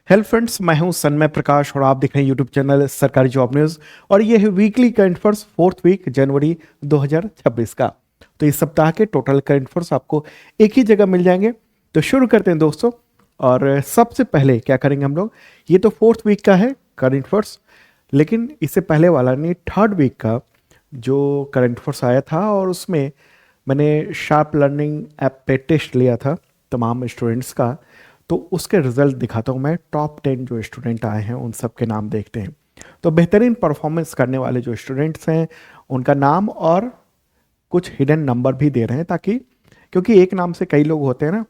Hello friends, मैं हूं सन्मय प्रकाश और आप देख रहे हैं यूट्यूब चैनल सरकारी जॉब न्यूज़। और ये है weekly current affairs fourth week जनवरी 2026 का। तो इस सप्ताह के टोटल करंट अफेयर्स आपको एक ही जगह मिल जाएंगे। तो शुरू करते हैं दोस्तों। और सबसे पहले क्या करेंगे हम लोग, ये तो फोर्थ वीक का है करंट अफेयर्स, लेकिन इससे पहले वाला नहीं, थर्ड वीक का जो करंट अफेयर्स आया था और उसमें मैंने शार्प लर्निंग ऐप पे टेस्ट लिया था तमाम स्टूडेंट्स का। तो उसके रिजल्ट दिखाता हूँ मैं। टॉप 10 जो स्टूडेंट आए हैं उन सब के नाम देखते हैं। तो बेहतरीन परफॉर्मेंस करने वाले जो स्टूडेंट्स हैं उनका नाम और कुछ हिडन नंबर भी दे रहे हैं, ताकि क्योंकि एक नाम से कई लोग होते हैं ना,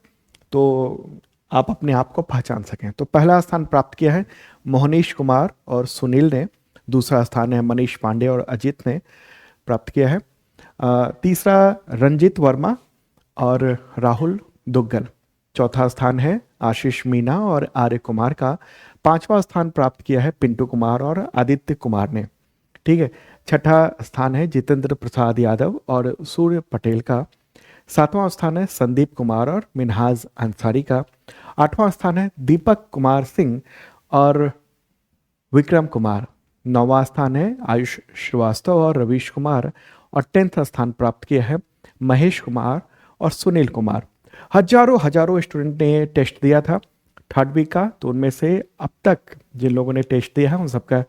तो आप अपने आप को पहचान सकें। तो पहला स्थान प्राप्त किया है मोहनीश कुमार और सुनील ने। दूसरा स्थान है मनीष पांडे और अजीत ने प्राप्त किया है। तीसरा रंजित वर्मा और राहुल दुग्गल। चौथा स्थान है आशीष मीना और आर्य कुमार का। पांचवा स्थान प्राप्त किया है पिंटू कुमार और आदित्य कुमार ने। ठीक है। छठा स्थान है जितेंद्र प्रसाद यादव और सूर्य पटेल का। सातवां स्थान है संदीप कुमार और मिनहाज अंसारी का। आठवां स्थान है दीपक कुमार सिंह और विक्रम कुमार। नौवां स्थान है आयुष श्रीवास्तव और रवीश कुमार। और 10th स्थान प्राप्त किया है महेश कुमार और सुनील कुमार। हजारों हजारों स्टूडेंट ने टेस्ट दिया था थर्ड वीक का। तो उनमें से अब तक जिन लोगों ने टेस्ट दिया है उन सबका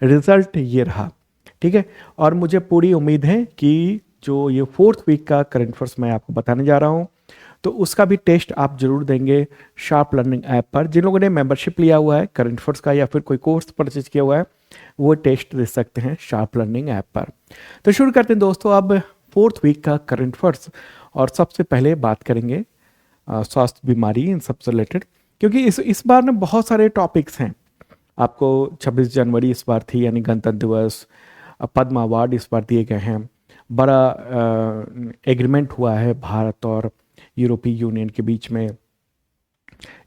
रिजल्ट ये रहा। ठीक है। और मुझे पूरी उम्मीद है कि जो ये फोर्थ वीक का करंट अफेयर्स मैं आपको बताने जा रहा हूँ, तो उसका भी टेस्ट आप जरूर देंगे शार्प लर्निंग ऐप पर। जिन लोगों ने मेंबरशिप लिया हुआ है करंट अफेयर्स का या फिर कोई कोर्स परचेज किया हुआ है, वो टेस्ट दे सकते हैं शार्प लर्निंग ऐप पर। तो शुरू करते हैं दोस्तों अब फोर्थ वीक का करंट अफेयर्स। और सबसे पहले बात करेंगे स्वास्थ्य बीमारी इन सबसे रिलेटेड, क्योंकि इस बार ना बहुत सारे टॉपिक्स हैं। आपको 26 जनवरी इस बार थी, यानी गणतंत्र दिवस। पद्म अवार्ड इस बार दिए गए हैं। बड़ा एग्रीमेंट हुआ है भारत और यूरोपीय यूनियन के बीच में।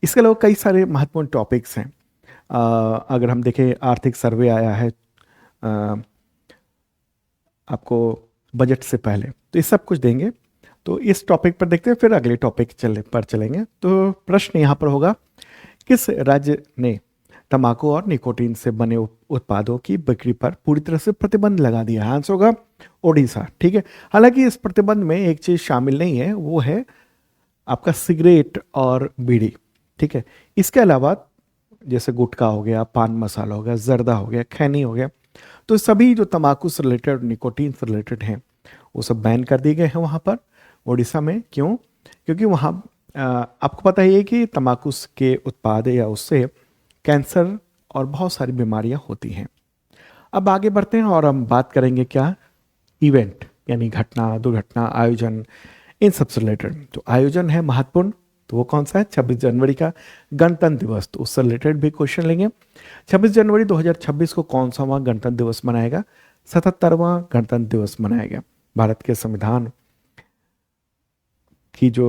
इसके अलावा कई सारे महत्वपूर्ण टॉपिक्स हैं। अगर हम देखें, आर्थिक सर्वे आया है आपको बजट से पहले, तो ये सब कुछ देंगे। तो इस टॉपिक पर देखते हैं, फिर अगले टॉपिक चलेंगे। तो प्रश्न यहाँ पर होगा, किस राज्य ने तंबाकू और निकोटीन से बने उत्पादों की बिक्री पर पूरी तरह से प्रतिबंध लगा दिया है? आंसर होगा ओडिशा। ठीक है। हालांकि इस प्रतिबंध में एक चीज शामिल नहीं है, वो है आपका सिगरेट और बीड़ी। ठीक है। इसके अलावा जैसे गुटखा हो गया, पान मसाला हो गया, जर्दा हो गया, खैनी हो गया, तो सभी जो तंबाकू से रिलेटेड, निकोटीन से रिलेटेड हैं, वो सब बैन कर दिए गए हैं वहाँ पर उड़ीसा में। क्यों? क्योंकि वहाँ आपको पता ही है कि तंबाकू के उत्पाद या उससे कैंसर और बहुत सारी बीमारियां होती हैं। अब आगे बढ़ते हैं और हम बात करेंगे क्या, इवेंट यानी घटना, दुर्घटना, आयोजन, इन सबसे रिलेटेड। तो आयोजन है महत्वपूर्ण, तो वो कौन सा है? 26 जनवरी का गणतंत्र दिवस। तो उससे रिलेटेड भी क्वेश्चन लेंगे। 26 जनवरी 2026 को कौन सा वहाँ गणतंत्र दिवस मनाएगा? 77वां गणतंत्र दिवस मनाएगा। भारत के संविधान की जो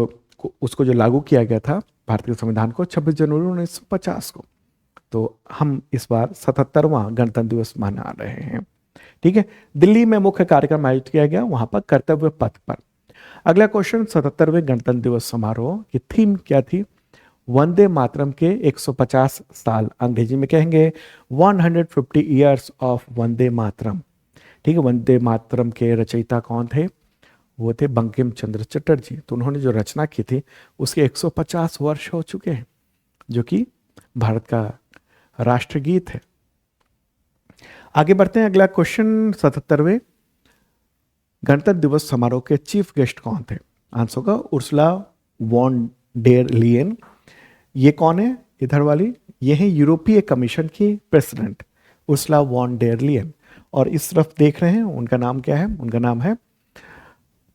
उसको जो लागू किया गया था, भारतीय संविधान को, 26 जनवरी 1950 को। तो हम इस बार 77वां गणतंत्र दिवस मना रहे हैं। ठीक है। दिल्ली में मुख्य कार्यक्रम आयोजित किया गया, वहां पर कर्तव्य पथ पर। अगला क्वेश्चन, 77वें गणतंत्र दिवस समारोह की थीम क्या थी? वंदे मातरम के 150 साल, अंग्रेजी में कहेंगे 150 ईयर्स ऑफ वंदे मातरम। ठीक है। वंदे मातरम के रचयिता कौन थे? वो थे बंकिम चंद्र चटर्जी। तो उन्होंने जो रचना की थी उसके 150 वर्ष हो चुके हैं, जो कि भारत का राष्ट्रगीत है। आगे बढ़ते हैं। अगला क्वेश्चन, 77वें गणतंत्र दिवस समारोह के चीफ गेस्ट कौन थे? आंसर होगा उर्सुला वॉन डेर लियन। ये कौन है? इधर वाली, ये है यूरोपीय कमीशन की प्रेसिडेंट उर्सुला वॉन डेर लियन। और इस तरफ देख रहे हैं, उनका नाम क्या है? उनका नाम है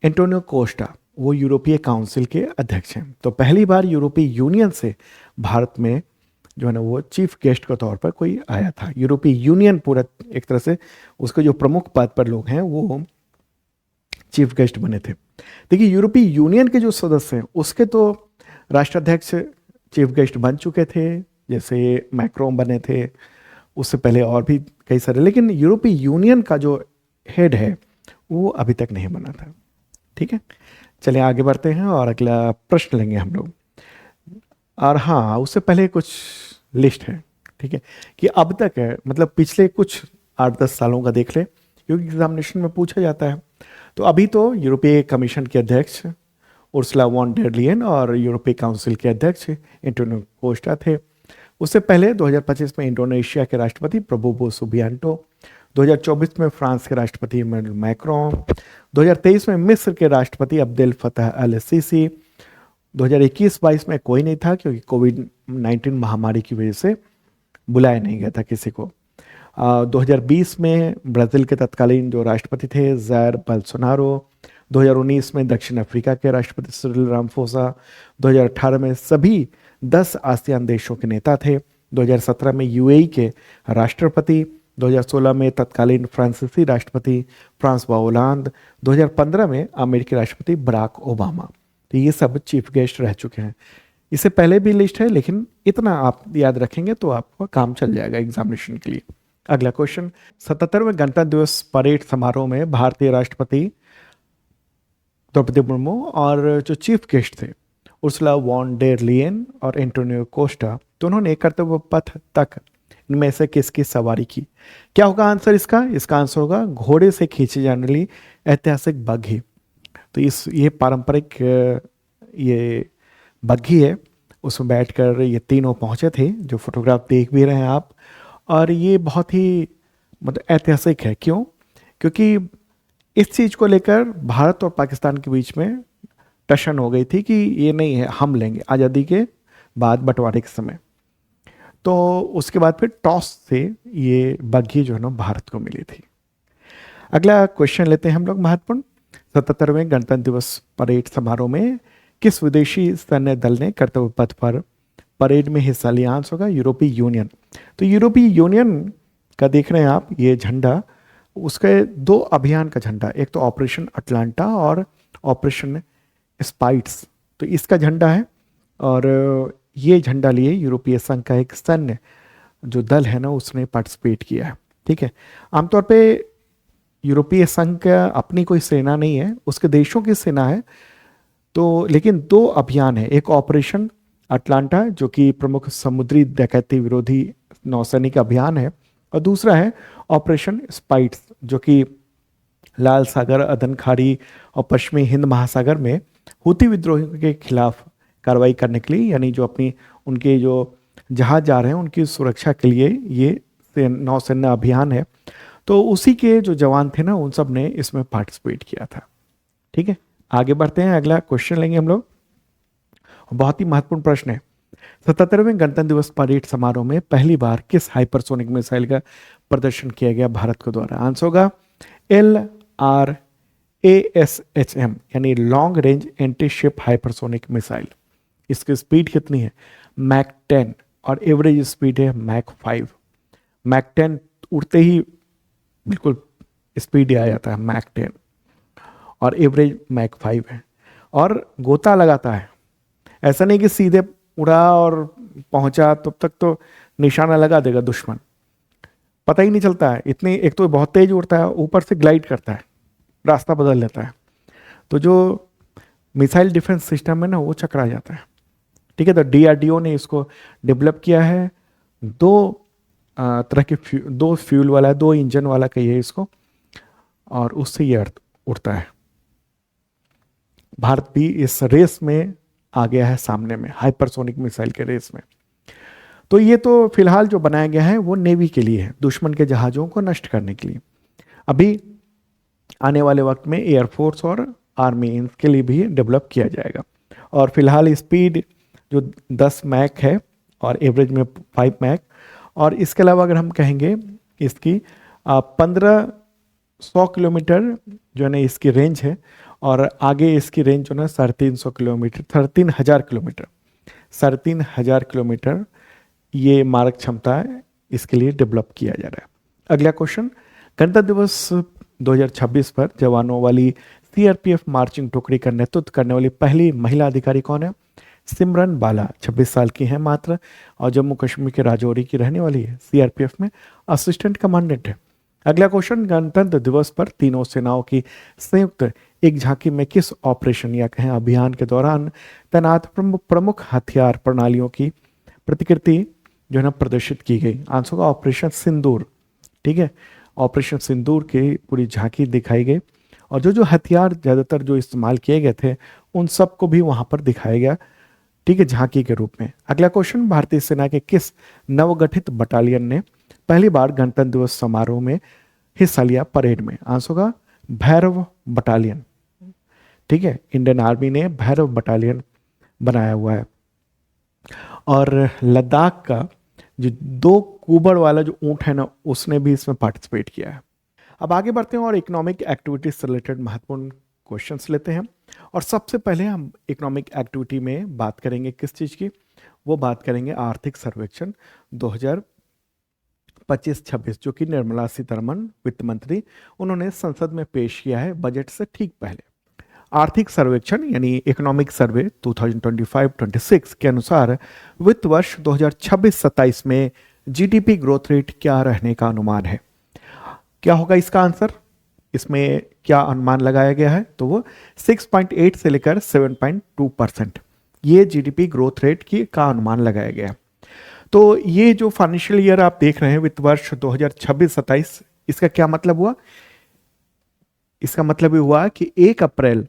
एंटोनियो कोस्टा। वो यूरोपीय काउंसिल के अध्यक्ष हैं। तो पहली बार यूरोपीय यूनियन से भारत में जो है ना, वो चीफ गेस्ट के तौर पर कोई आया था। यूरोपीय यूनियन पूरा एक तरह से उसके जो प्रमुख पद पर लोग हैं वो चीफ गेस्ट बने थे। देखिए, यूरोपीय यूनियन के जो सदस्य हैं उसके तो राष्ट्राध्यक्ष चीफ गेस्ट बन चुके थे, जैसे मैक्रोन बने थे, उससे पहले और भी कई सारे। लेकिन यूरोपीय यूनियन का जो हेड है वो अभी तक नहीं बना था। ठीक है। चलिए आगे बढ़ते हैं और अगला प्रश्न लेंगे हम लोग। और हाँ, उससे पहले कुछ लिस्ट है, ठीक है, कि अब तक है, मतलब पिछले कुछ 8-10 सालों का देख ले, क्योंकि एग्जामिनेशन में पूछा जाता है। तो अभी तो यूरोपीय कमीशन के अध्यक्ष उर्सुला वॉन डेर लियन और यूरोपीय काउंसिल के अध्यक्ष एंटोनियो कोस्टा थे। उससे पहले 2025 में इंडोनेशिया के राष्ट्रपति प्रबोवो सुबियांटो, 2024 में फ्रांस के राष्ट्रपति इमैनुअल मैक्रोन, 2023 में मिस्र के राष्ट्रपति अब्देल फतह अल सीसी, 2021-22 में कोई नहीं था क्योंकि कोविड-19 महामारी की वजह से बुलाया नहीं गया था किसी को। 2020 में ब्राज़ील के तत्कालीन जो राष्ट्रपति थे जायर बोल्सोनारो, 2019 में दक्षिण अफ्रीका के राष्ट्रपति सिरिल रामाफोसा, 2018 में सभी 10 आसियान देशों के नेता थे, 2017 में यूएई के राष्ट्रपति, 2016 में तत्कालीन फ्रांसीसी राष्ट्रपति फ्रांसवा ओलांद, 2015 में अमेरिकी राष्ट्रपति बराक ओबामा। तो ये सब चीफ गेस्ट रह चुके हैं। इससे पहले भी लिस्ट है, लेकिन इतना आप याद रखेंगे तो आपका काम चल जाएगा एग्जामिनेशन के लिए। अगला क्वेश्चन, 77वें गणतंत्र दिवस परेड समारोह में भारतीय राष्ट्रपति द्रौपदी मुर्मू और जो चीफ गेस्ट थे उर्सुला वॉन डेर लियन और एंटोनियो कोस्टा, तो उन्होंने कर्तव्य पथ तक इनमें से किसकी सवारी की? क्या होगा आंसर इसका? इसका आंसर होगा घोड़े से खींची जाने वाली ऐतिहासिक बग्घी। तो ये पारंपरिक ये बग्घी है, उसमें बैठकर ये तीनों पहुंचे थे, जो फोटोग्राफ देख भी रहे हैं आप। और ये बहुत ही मतलब ऐतिहासिक है। क्यों? क्योंकि इस चीज़ को लेकर भारत और पाकिस्तान के बीच में टशन हो गई थी कि ये नहीं है, हम लेंगे आज़ादी के बाद बंटवारे के समय। तो उसके बाद फिर टॉस से ये बग्घी जो है ना भारत को मिली थी। अगला क्वेश्चन लेते हैं हम लोग महत्वपूर्ण। 77वें गणतंत्र दिवस परेड समारोह में किस विदेशी सैन्य दल ने कर्तव्य पथ पर परेड में हिस्सा लिया? आंसर होगा यूरोपीय यूनियन। तो यूरोपीय यूनियन का देख रहे हैं आप ये झंडा, उसके 2 अभियान का झंडा, एक तो ऑपरेशन अटलांटा और ऑपरेशन स्पाइट्स। तो इसका झंडा है और ये झंडा लिए यूरोपीय संघ का एक सैन्य जो दल है ना उसने पार्टिसिपेट किया है। ठीक है, आमतौर पे यूरोपीय संघ का अपनी कोई सेना नहीं है, उसके देशों की सेना है। तो लेकिन 2 अभियान है, एक ऑपरेशन अटलांटा जो कि प्रमुख समुद्री डकैती विरोधी नौसैनिक अभियान है, और दूसरा है ऑपरेशन स्पाइट्स जो कि लाल सागर, अदन खाड़ी और पश्चिमी हिंद महासागर में हुती विद्रोहियों के खिलाफ कार्रवाई करने के लिए, यानी जो अपनी उनके जो जहाज जा रहे हैं उनकी सुरक्षा के लिए ये नौसेना अभियान है। तो उसी के जो जवान थे ना उन सब ने इसमें पार्टिसिपेट किया था। ठीक है, आगे बढ़ते हैं, अगला क्वेश्चन लेंगे हम लोग। बहुत ही महत्वपूर्ण प्रश्न है। 77वें गणतंत्र दिवस परेड समारोह में पहली बार किस हाइपरसोनिक मिसाइल का प्रदर्शन किया गया भारत के द्वारा? आंसर होगा LRASHM यानी long range anti ship hypersonic missile. इसकी स्पीड कितनी है? मैक 10 और एवरेज स्पीड है मैक 5। मैक 10 उड़ते ही बिल्कुल स्पीड आ जाता है मैक 10 और एवरेज मैक 5 है, और गोता लगाता है। ऐसा नहीं कि सीधे उड़ा और पहुंचा तब तक तो निशाना लगा देगा दुश्मन, पता ही नहीं चलता है। इतनी एक तो बहुत तेज उड़ता है, ऊपर से ग्लाइड करता है, रास्ता बदल लेता है। तो जो मिसाइल डिफेंस सिस्टम है ना वो चकरा जाता है। ठीक है, तो DRDO ने इसको डेवलप किया है। 2 तरह के 2 फ्यूल वाला है, 2 इंजन वाला कहिए इसको, और उससे ये उड़ता है। भारत भी इस रेस में आ गया है सामने में, हाइपरसोनिक मिसाइल के रेस में। तो ये तो फिलहाल जो बनाया गया है वो नेवी के लिए है, दुश्मन के जहाज़ों को नष्ट करने के लिए। अभी आने वाले वक्त में एयरफोर्स और आर्मी इनके लिए भी डेवलप किया जाएगा। और फिलहाल स्पीड जो 10 मैक है और एवरेज में 5 मैक, और इसके अलावा अगर हम कहेंगे इसकी 1500 किलोमीटर जो है ना इसकी रेंज है, और आगे इसकी रेंज जो है 350 किलोमीटर, 13,000 किलोमीटर, 13,000 किलोमीटर ये मारक क्षमता है, इसके लिए डेवलप किया जा रहा है। अगला क्वेश्चन, गणतंत्र दिवस 2026 पर जवानों वाली CRPF मार्चिंग टुकड़ी का नेतृत्व करने वाली पहली महिला अधिकारी कौन है? सिमरन बाला, 26 साल की है मात्र, और जम्मू कश्मीर के राजौरी की रहने वाली है। CRPF में असिस्टेंट कमांडेंट है। अगला क्वेश्चन, गणतंत्र दिवस पर तीनों सेनाओं की संयुक्त एक झांकी में किस ऑपरेशन या कहें अभियान के दौरान तैनात प्रमुख हथियार प्रणालियों की प्रतिकृति जो है ना प्रदर्शित की गई। आंसर होगा ऑपरेशन सिंदूर। ठीक है, ऑपरेशन सिंदूर की पूरी झांकी दिखाई गई और जो जो हथियार ज़्यादातर जो इस्तेमाल किए गए थे उन सबको भी वहां पर दिखाया गया। ठीक है, झांकी के रूप में। अगला क्वेश्चन, भारतीय सेना के किस नवगठित बटालियन ने पहली बार गणतंत्र दिवस समारोह में हिस्सा लिया परेड में? आंसर होगा भैरव बटालियन। ठीक है, इंडियन आर्मी ने भैरव बटालियन बनाया हुआ है। और लद्दाख का जो 2 कुबड़ वाला जो ऊंट है ना, उसने भी इसमें पार्टिसिपेट किया है। अब आगे बढ़ते हैं और इकोनॉमिक एक्टिविटीज से रिलेटेड महत्वपूर्ण क्वेश्चंस लेते हैं। और सबसे पहले हम इकोनॉमिक एक्टिविटी में बात करेंगे किस चीज़ की? वो बात करेंगे आर्थिक सर्वेक्षण 2025-26, जो कि निर्मला सीतारमण वित्त मंत्री उन्होंने संसद में पेश किया है बजट से ठीक पहले। आर्थिक सर्वेक्षण यानी इकोनॉमिक सर्वे 2025-26 के अनुसार वित्त वर्ष 2026-27 में जीडीपी ग्रोथ रेट क्या रहने का अनुमान है? क्या होगा इसका आंसर? इसमें क्या अनुमान लगाया गया है? तो वो 6.8 से लेकर 7.2% ये जीडीपी ग्रोथ रेट की का अनुमान लगाया गया है। तो ये जो फाइनेंशियल ईयर आप देख रहे हैं वित्त वर्ष 2026-27, इसका क्या मतलब हुआ? इसका मतलब ये हुआ कि 1 अप्रैल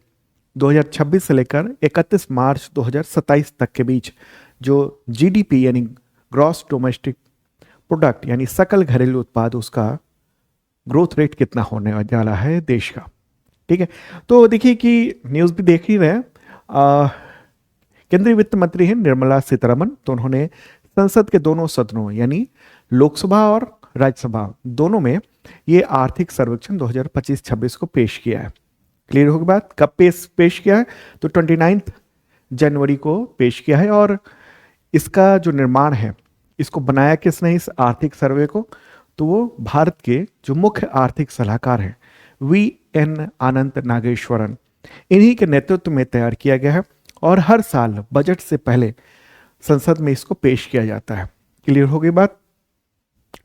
2026 से लेकर 31 मार्च 2027 तक के बीच जो जीडीपी यानी ग्रॉस डोमेस्टिक प्रोडक्ट यानी सकल घरेलू उत्पाद, उसका ग्रोथ रेट कितना होने वाला है देश का। ठीक है, तो देखिए कि न्यूज़ भी देख ही रहे हैं। केंद्रीय वित्त मंत्री हैं निर्मला सीतारमण, तो उन्होंने संसद के दोनों सदनों यानी लोकसभा और राज्यसभा दोनों में ये आर्थिक सर्वेक्षण 2025-26 को पेश किया है। क्लियर होगी बात? कब पेश किया है? तो 29 जनवरी को पेश किया है। और इसका जो निर्माण है, इसको बनाया किसने इस आर्थिक सर्वे को? तो वो भारत के जो मुख्य आर्थिक सलाहकार हैं VN आनंद नागेश्वरन, इन्हीं के नेतृत्व में तैयार किया गया है। और हर साल बजट से पहले संसद में इसको पेश किया जाता है। क्लियर हो गई बात?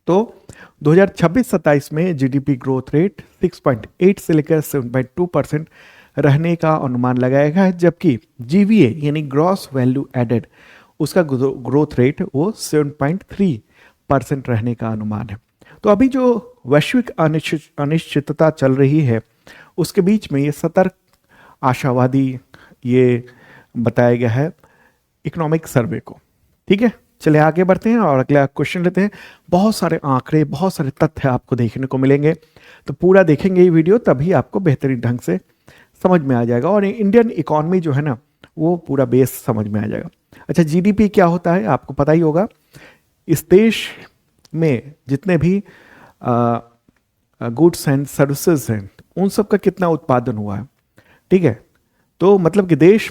तो 2026-27 में जीडीपी ग्रोथ रेट 6.8 से लेकर 7.2% रहने का अनुमान लगाया गया है, जबकि जीवीए यानी ग्रॉस वैल्यू एडेड, उसका ग्रोथ रेट वो 7.3% रहने का अनुमान है। तो अभी जो वैश्विक अनिश्चितता चल रही है, उसके बीच में ये सतर्क आशावादी ये बताया गया है इकोनॉमिक सर्वे को। ठीक है, चलिए आगे बढ़ते हैं और अगला क्वेश्चन लेते हैं। बहुत सारे आंकड़े, बहुत सारे तथ्य आपको देखने को मिलेंगे, तो पूरा देखेंगे ये वीडियो, तभी आपको बेहतरीन ढंग से समझ में आ जाएगा और इंडियन इकोनॉमी जो है ना, वो पूरा बेस समझ में आ जाएगा। अच्छा, जीडीपी क्या होता है आपको पता ही होगा। इस देश में जितने भी गुड्स एंड सर्विसेज हैं, उन सब का कितना उत्पादन हुआ है। ठीक है, तो मतलब कि देश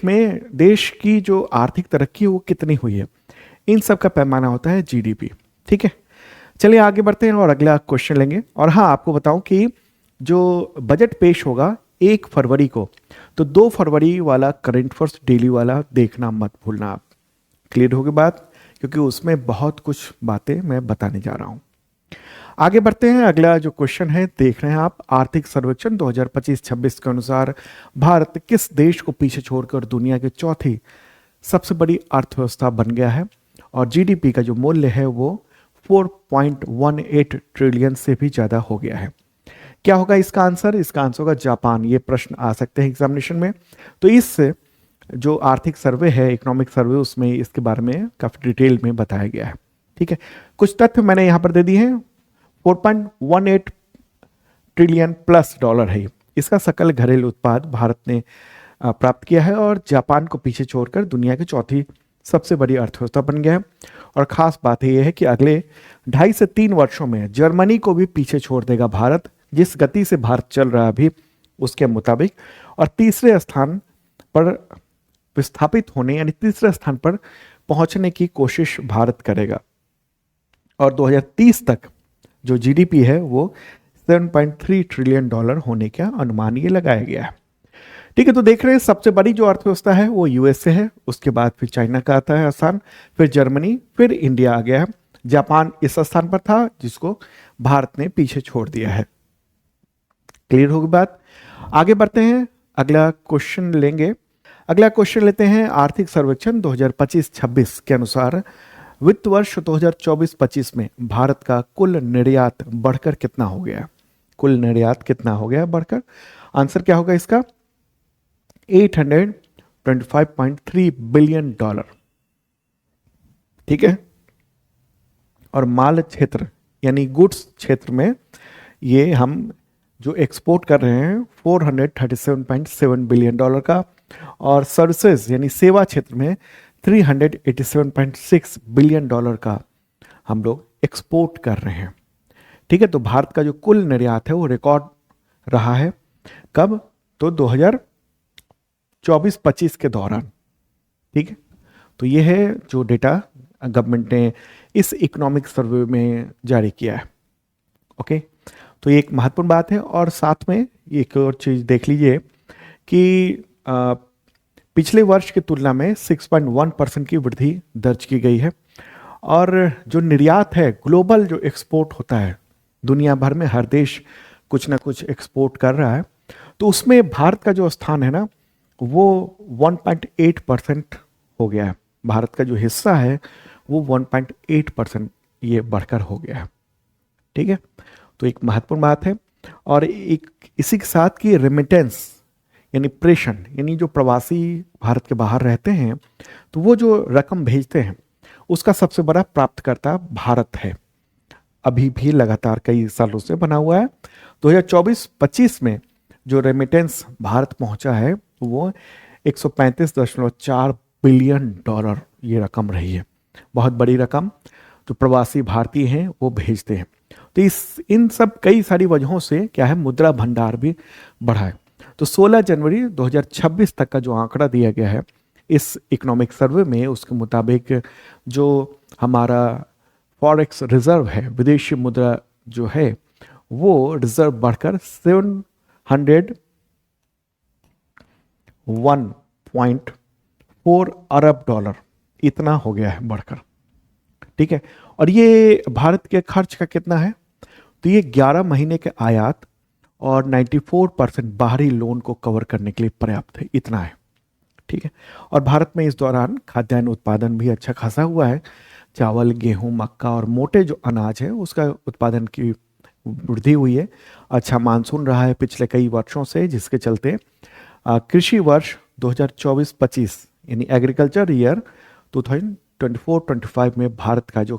की जो आर्थिक तरक्की वो कितनी हुई है, इन सब का पैमाना होता है जीडीपी। ठीक है, चलिए आगे बढ़ते हैं और अगला क्वेश्चन लेंगे। और हाँ, आपको बताऊं कि जो बजट पेश होगा 1 फरवरी को, तो 2 फरवरी वाला करंट अफेयर्स डेली वाला देखना मत भूलना आप। क्लियर होगी बात? क्योंकि उसमें बहुत कुछ बातें मैं बताने जा रहा हूं। आगे बढ़ते हैं, अगला जो क्वेश्चन है देख रहे हैं आप। आर्थिक सर्वेक्षण 2025-26 के अनुसार भारत किस देश को पीछे छोड़कर दुनिया की चौथी सबसे बड़ी अर्थव्यवस्था बन गया है? और जीडीपी का जो मूल्य है वो 4.18 ट्रिलियन से भी ज्यादा हो गया है। क्या होगा इसका आंसर? इसका आंसर होगा जापान। ये प्रश्न आ सकते हैं एग्जामिनेशन में। तो इस जो आर्थिक सर्वे है, इकोनॉमिक सर्वे, उसमें इसके बारे में काफी डिटेल में बताया गया है। ठीक है, कुछ तथ्य मैंने यहां पर दे दिए हैं। 4.18 ट्रिलियन प्लस डॉलर है इसका सकल घरेलू उत्पाद भारत ने प्राप्त किया है और जापान को पीछे छोड़कर दुनिया की चौथी सबसे बड़ी अर्थव्यवस्था बन गया है। और खास बात यह है कि अगले 2.5 से 3 वर्षों में जर्मनी को भी पीछे छोड़ देगा भारत, जिस गति से भारत चल रहा है अभी उसके मुताबिक। और तीसरे स्थान पर विस्थापित होने यानी तीसरे स्थान पर पहुंचने की कोशिश भारत करेगा। और 2030 तक जो जीडीपी है वो 7.3 ट्रिलियन डॉलर होने का अनुमान ये लगाया गया है। ठीक है, तो देख रहे हैं सबसे बड़ी जो अर्थव्यवस्था है वो यूएसए है, उसके बाद फिर चाइना का आता है स्थान, फिर जर्मनी, फिर इंडिया आ गया है। जापान इस स्थान पर था जिसको भारत ने पीछे छोड़ दिया है। क्लियर होगी बात? आगे बढ़ते हैं, अगला क्वेश्चन लेंगे। अगला क्वेश्चन लेते हैं। आर्थिक सर्वेक्षण 2025-26 के अनुसार वित्त वर्ष 2024-25 में भारत का कुल निर्यात बढ़कर कितना हो गया? कुल निर्यात कितना हो गया बढ़कर? आंसर क्या होगा इसका? $825.3 बिलियन। ठीक है। और माल क्षेत्र यानी गुड्स क्षेत्र में ये हम जो एक्सपोर्ट कर रहे हैं $437.7 बिलियन का, और सर्विसेज यानी सेवा क्षेत्र में $387.6 बिलियन का हम लोग एक्सपोर्ट कर रहे हैं। ठीक है। तो भारत का जो कुल निर्यात है वो रिकॉर्ड रहा है। कब? तो 2024-25 के दौरान। ठीक है। तो ये है जो डेटा गवर्नमेंट ने इस इकोनॉमिक सर्वे में जारी किया है। ओके। तो ये एक महत्वपूर्ण बात है। और साथ में एक और चीज़ देख लीजिए कि पिछले वर्ष की तुलना में 6.1% की वृद्धि दर्ज की गई है। और जो निर्यात है, ग्लोबल जो एक्सपोर्ट होता है, दुनिया भर में हर देश कुछ ना कुछ एक्सपोर्ट कर रहा है, तो उसमें भारत का जो स्थान है ना वो 1.8% हो गया है। भारत का जो हिस्सा है वो 1.8% ये बढ़कर हो गया है। ठीक है। तो एक महत्वपूर्ण बात है। और एक इसी के साथ की रेमिटेंस यानी प्रेषण, यानी जो प्रवासी भारत के बाहर रहते हैं तो वो जो रकम भेजते हैं उसका सबसे बड़ा प्राप्तकर्ता भारत है। अभी भी लगातार कई सालों से बना हुआ है। 2024-25 में जो रेमिटेंस भारत पहुंचा है वो $135.4 बिलियन ये रकम रही है। बहुत बड़ी रकम जो प्रवासी भारतीय हैं वो भेजते हैं। तो इन सब कई सारी वजहों से क्या है, मुद्रा भंडार भी बढ़ा है। तो 16 जनवरी 2026 तक का जो आंकड़ा दिया गया है इस इकोनॉमिक सर्वे में, उसके मुताबिक जो हमारा फॉरेक्स रिजर्व है, विदेशी मुद्रा जो है, वो रिजर्व बढ़कर 701.4 अरब डॉलर इतना हो गया है बढ़कर। ठीक है। और ये भारत के खर्च का कितना है? तो ये 11 महीने के आयात और 94% बाहरी लोन को कवर करने के लिए पर्याप्त है, इतना है। ठीक है। और भारत में इस दौरान खाद्यान्न उत्पादन भी अच्छा खासा हुआ है। चावल, गेहूं, मक्का और मोटे जो अनाज है उसका उत्पादन की वृद्धि हुई है। अच्छा मानसून रहा है पिछले कई वर्षों से, जिसके चलते कृषि वर्ष 2024-25 यानी एग्रीकल्चर ईयर 2024-25 में भारत का जो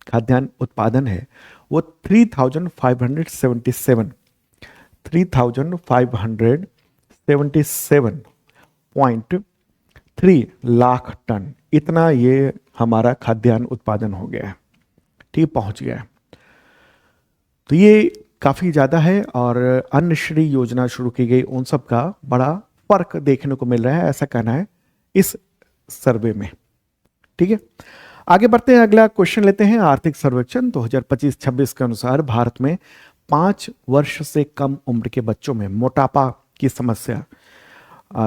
खाद्यान्न उत्पादन है वो 3,577.3 लाख टन इतना ये हमारा खाद्यान्न उत्पादन हो गया है। ठीक, पहुंच गया है। तो ये काफ़ी ज़्यादा है। और अन्न श्री योजना शुरू की गई, उन सब का बड़ा फर्क देखने को मिल रहा है, ऐसा कहना है इस सर्वे में। ठीक है। आगे बढ़ते हैं, अगला क्वेश्चन लेते हैं। आर्थिक सर्वेक्षण 2025-26 के अनुसार भारत में 5 वर्ष से कम उम्र के बच्चों में मोटापा की समस्या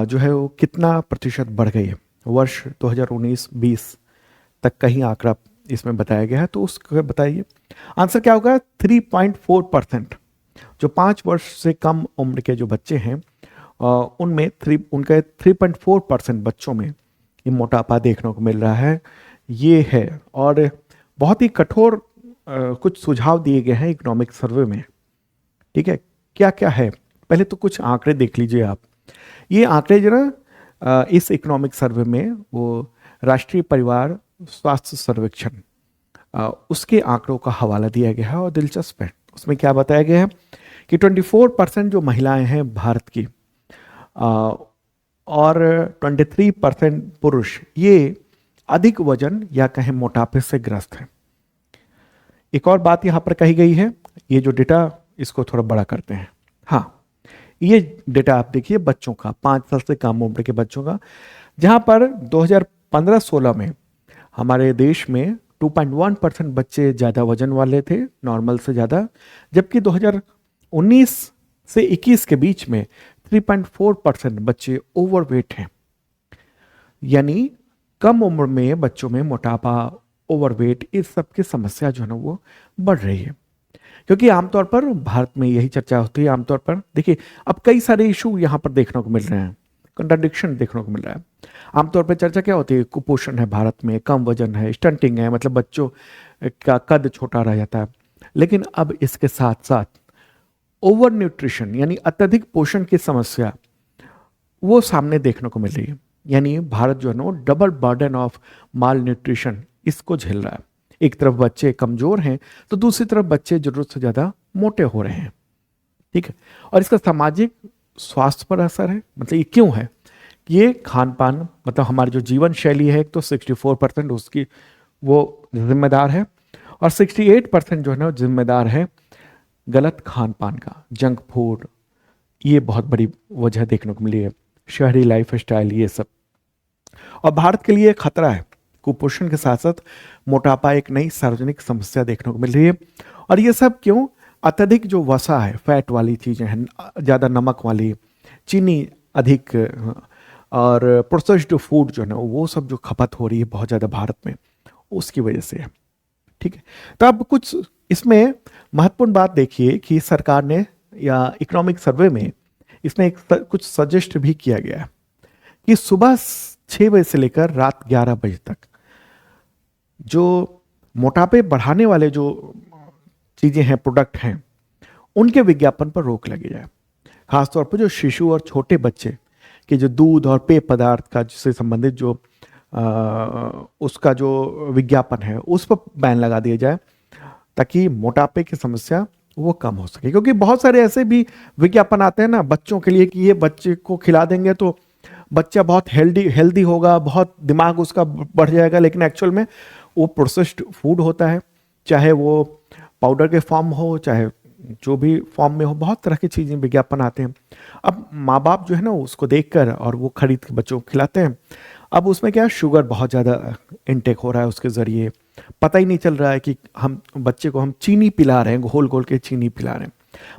जो है वो कितना प्रतिशत बढ़ गई है? वर्ष 2019-20 तक का ही आंकड़ा इसमें बताया गया है, तो उसको बताइए। आंसर क्या होगा? 3.4%। जो 5 वर्ष से कम उम्र के जो बच्चे हैं उनमें उनके 3.4% बच्चों में ये मोटापा देखने को मिल रहा है, ये है। और बहुत ही कठोर कुछ सुझाव दिए गए हैं इकोनॉमिक सर्वे में। ठीक है। क्या क्या है? पहले तो कुछ आंकड़े देख लीजिए आप। ये आंकड़े जो ना इस इकोनॉमिक सर्वे में वो राष्ट्रीय परिवार स्वास्थ्य सर्वेक्षण उसके आंकड़ों का हवाला दिया गया है, और दिलचस्प है। उसमें क्या बताया गया है कि 24% जो महिलाएं हैं भारत की और 23% पुरुष ये अधिक वजन या कहें मोटापे से ग्रस्त हैं। एक और बात यहाँ पर कही गई है, ये जो डेटा इसको थोड़ा बड़ा करते हैं। हाँ, ये डेटा आप देखिए बच्चों का, 5 साल से कम उम्र के बच्चों का, जहाँ पर 2015-16 में हमारे देश में 2.1% बच्चे ज़्यादा वजन वाले थे, नॉर्मल से ज़्यादा, जबकि 2019 से 21 के बीच में 3.4% बच्चे ओवरवेट हैं। यानी कम उम्र में बच्चों में मोटापा, ओवरवेट, इस सब की समस्या जो है ना वो बढ़ रही है। क्योंकि आमतौर पर भारत में यही चर्चा होती है। आमतौर पर देखिए अब कई सारे इशू यहाँ पर देखने को मिल रहे हैं। कंट्राडिक्शन देखने को मिल रहा है। आमतौर पर चर्चा क्या होती है, कुपोषण है भारत में, कम वजन है, स्टंटिंग है, मतलब बच्चों का कद छोटा रह जाता है। लेकिन अब इसके साथ साथ ओवर न्यूट्रिशन यानी अत्यधिक पोषण की समस्या वो सामने देखने को मिल रही है। यानी भारत जो है ना double burden of mall nutrition इसको झेल रहा है। एक तरफ बच्चे कमजोर हैं तो दूसरी तरफ बच्चे जरूरत से ज्यादा मोटे हो रहे हैं। ठीक है, और इसका सामाजिक स्वास्थ्य पर असर है। मतलब ये क्यों है? ये खान पान, मतलब हमारी जो जीवन शैली है, एक तो 64% उसकी वो जिम्मेदार है, और 68% जो है ना जिम्मेदार है गलत खान पान का, जंक फूड। ये बहुत बड़ी वजह देखने को मिली है, शहरी लाइफ स्टाइल, ये सब। और भारत के लिए खतरा है। कुपोषण के साथ साथ मोटापा एक नई सार्वजनिक समस्या देखने को मिल रही है। और ये सब क्यों? अत्यधिक जो वसा है, फैट वाली चीजें हैं, ज्यादा नमक वाली, चीनी अधिक, और प्रोसेस्ड फूड जो है ना वो सब जो खपत हो रही है बहुत ज्यादा भारत में, उसकी वजह से है। ठीक है, तो अब कुछ इसमें महत्वपूर्ण बात देखिए कि सरकार ने या इकोनॉमिक सर्वे में इसमें कुछ सजेस्ट भी किया गया है कि सुबह 6 बजे से लेकर रात 11 बजे तक जो मोटापे बढ़ाने वाले जो चीजें हैं, प्रोडक्ट हैं, उनके विज्ञापन पर रोक लगी जाए। खासतौर पर जो शिशु और छोटे बच्चे के जो दूध और पेय पदार्थ का से संबंधित जो उसका जो विज्ञापन है उस पर बैन लगा दिया जाए, ताकि मोटापे की समस्या वो कम हो सके। क्योंकि बहुत सारे ऐसे भी विज्ञापन आते हैं ना बच्चों के लिए कि ये बच्चे को खिला देंगे तो बच्चा बहुत हेल्दी होगा, बहुत दिमाग उसका बढ़ जाएगा, लेकिन एक्चुअल में वो प्रोसेस्ड फूड होता है, चाहे वो पाउडर के फॉर्म हो, चाहे जो भी फॉर्म में हो, बहुत तरह की चीज़ें विज्ञापन आते हैं। अब माँ बाप जो है ना उसको देखकर और वो खरीद के बच्चों को खिलाते हैं। अब उसमें क्या, शुगर बहुत ज़्यादा इनटेक हो रहा है उसके ज़रिए, पता ही नहीं चल रहा है कि हम बच्चे को हम चीनी पिला रहे हैं, घोल घोल के चीनी पिला रहे हैं।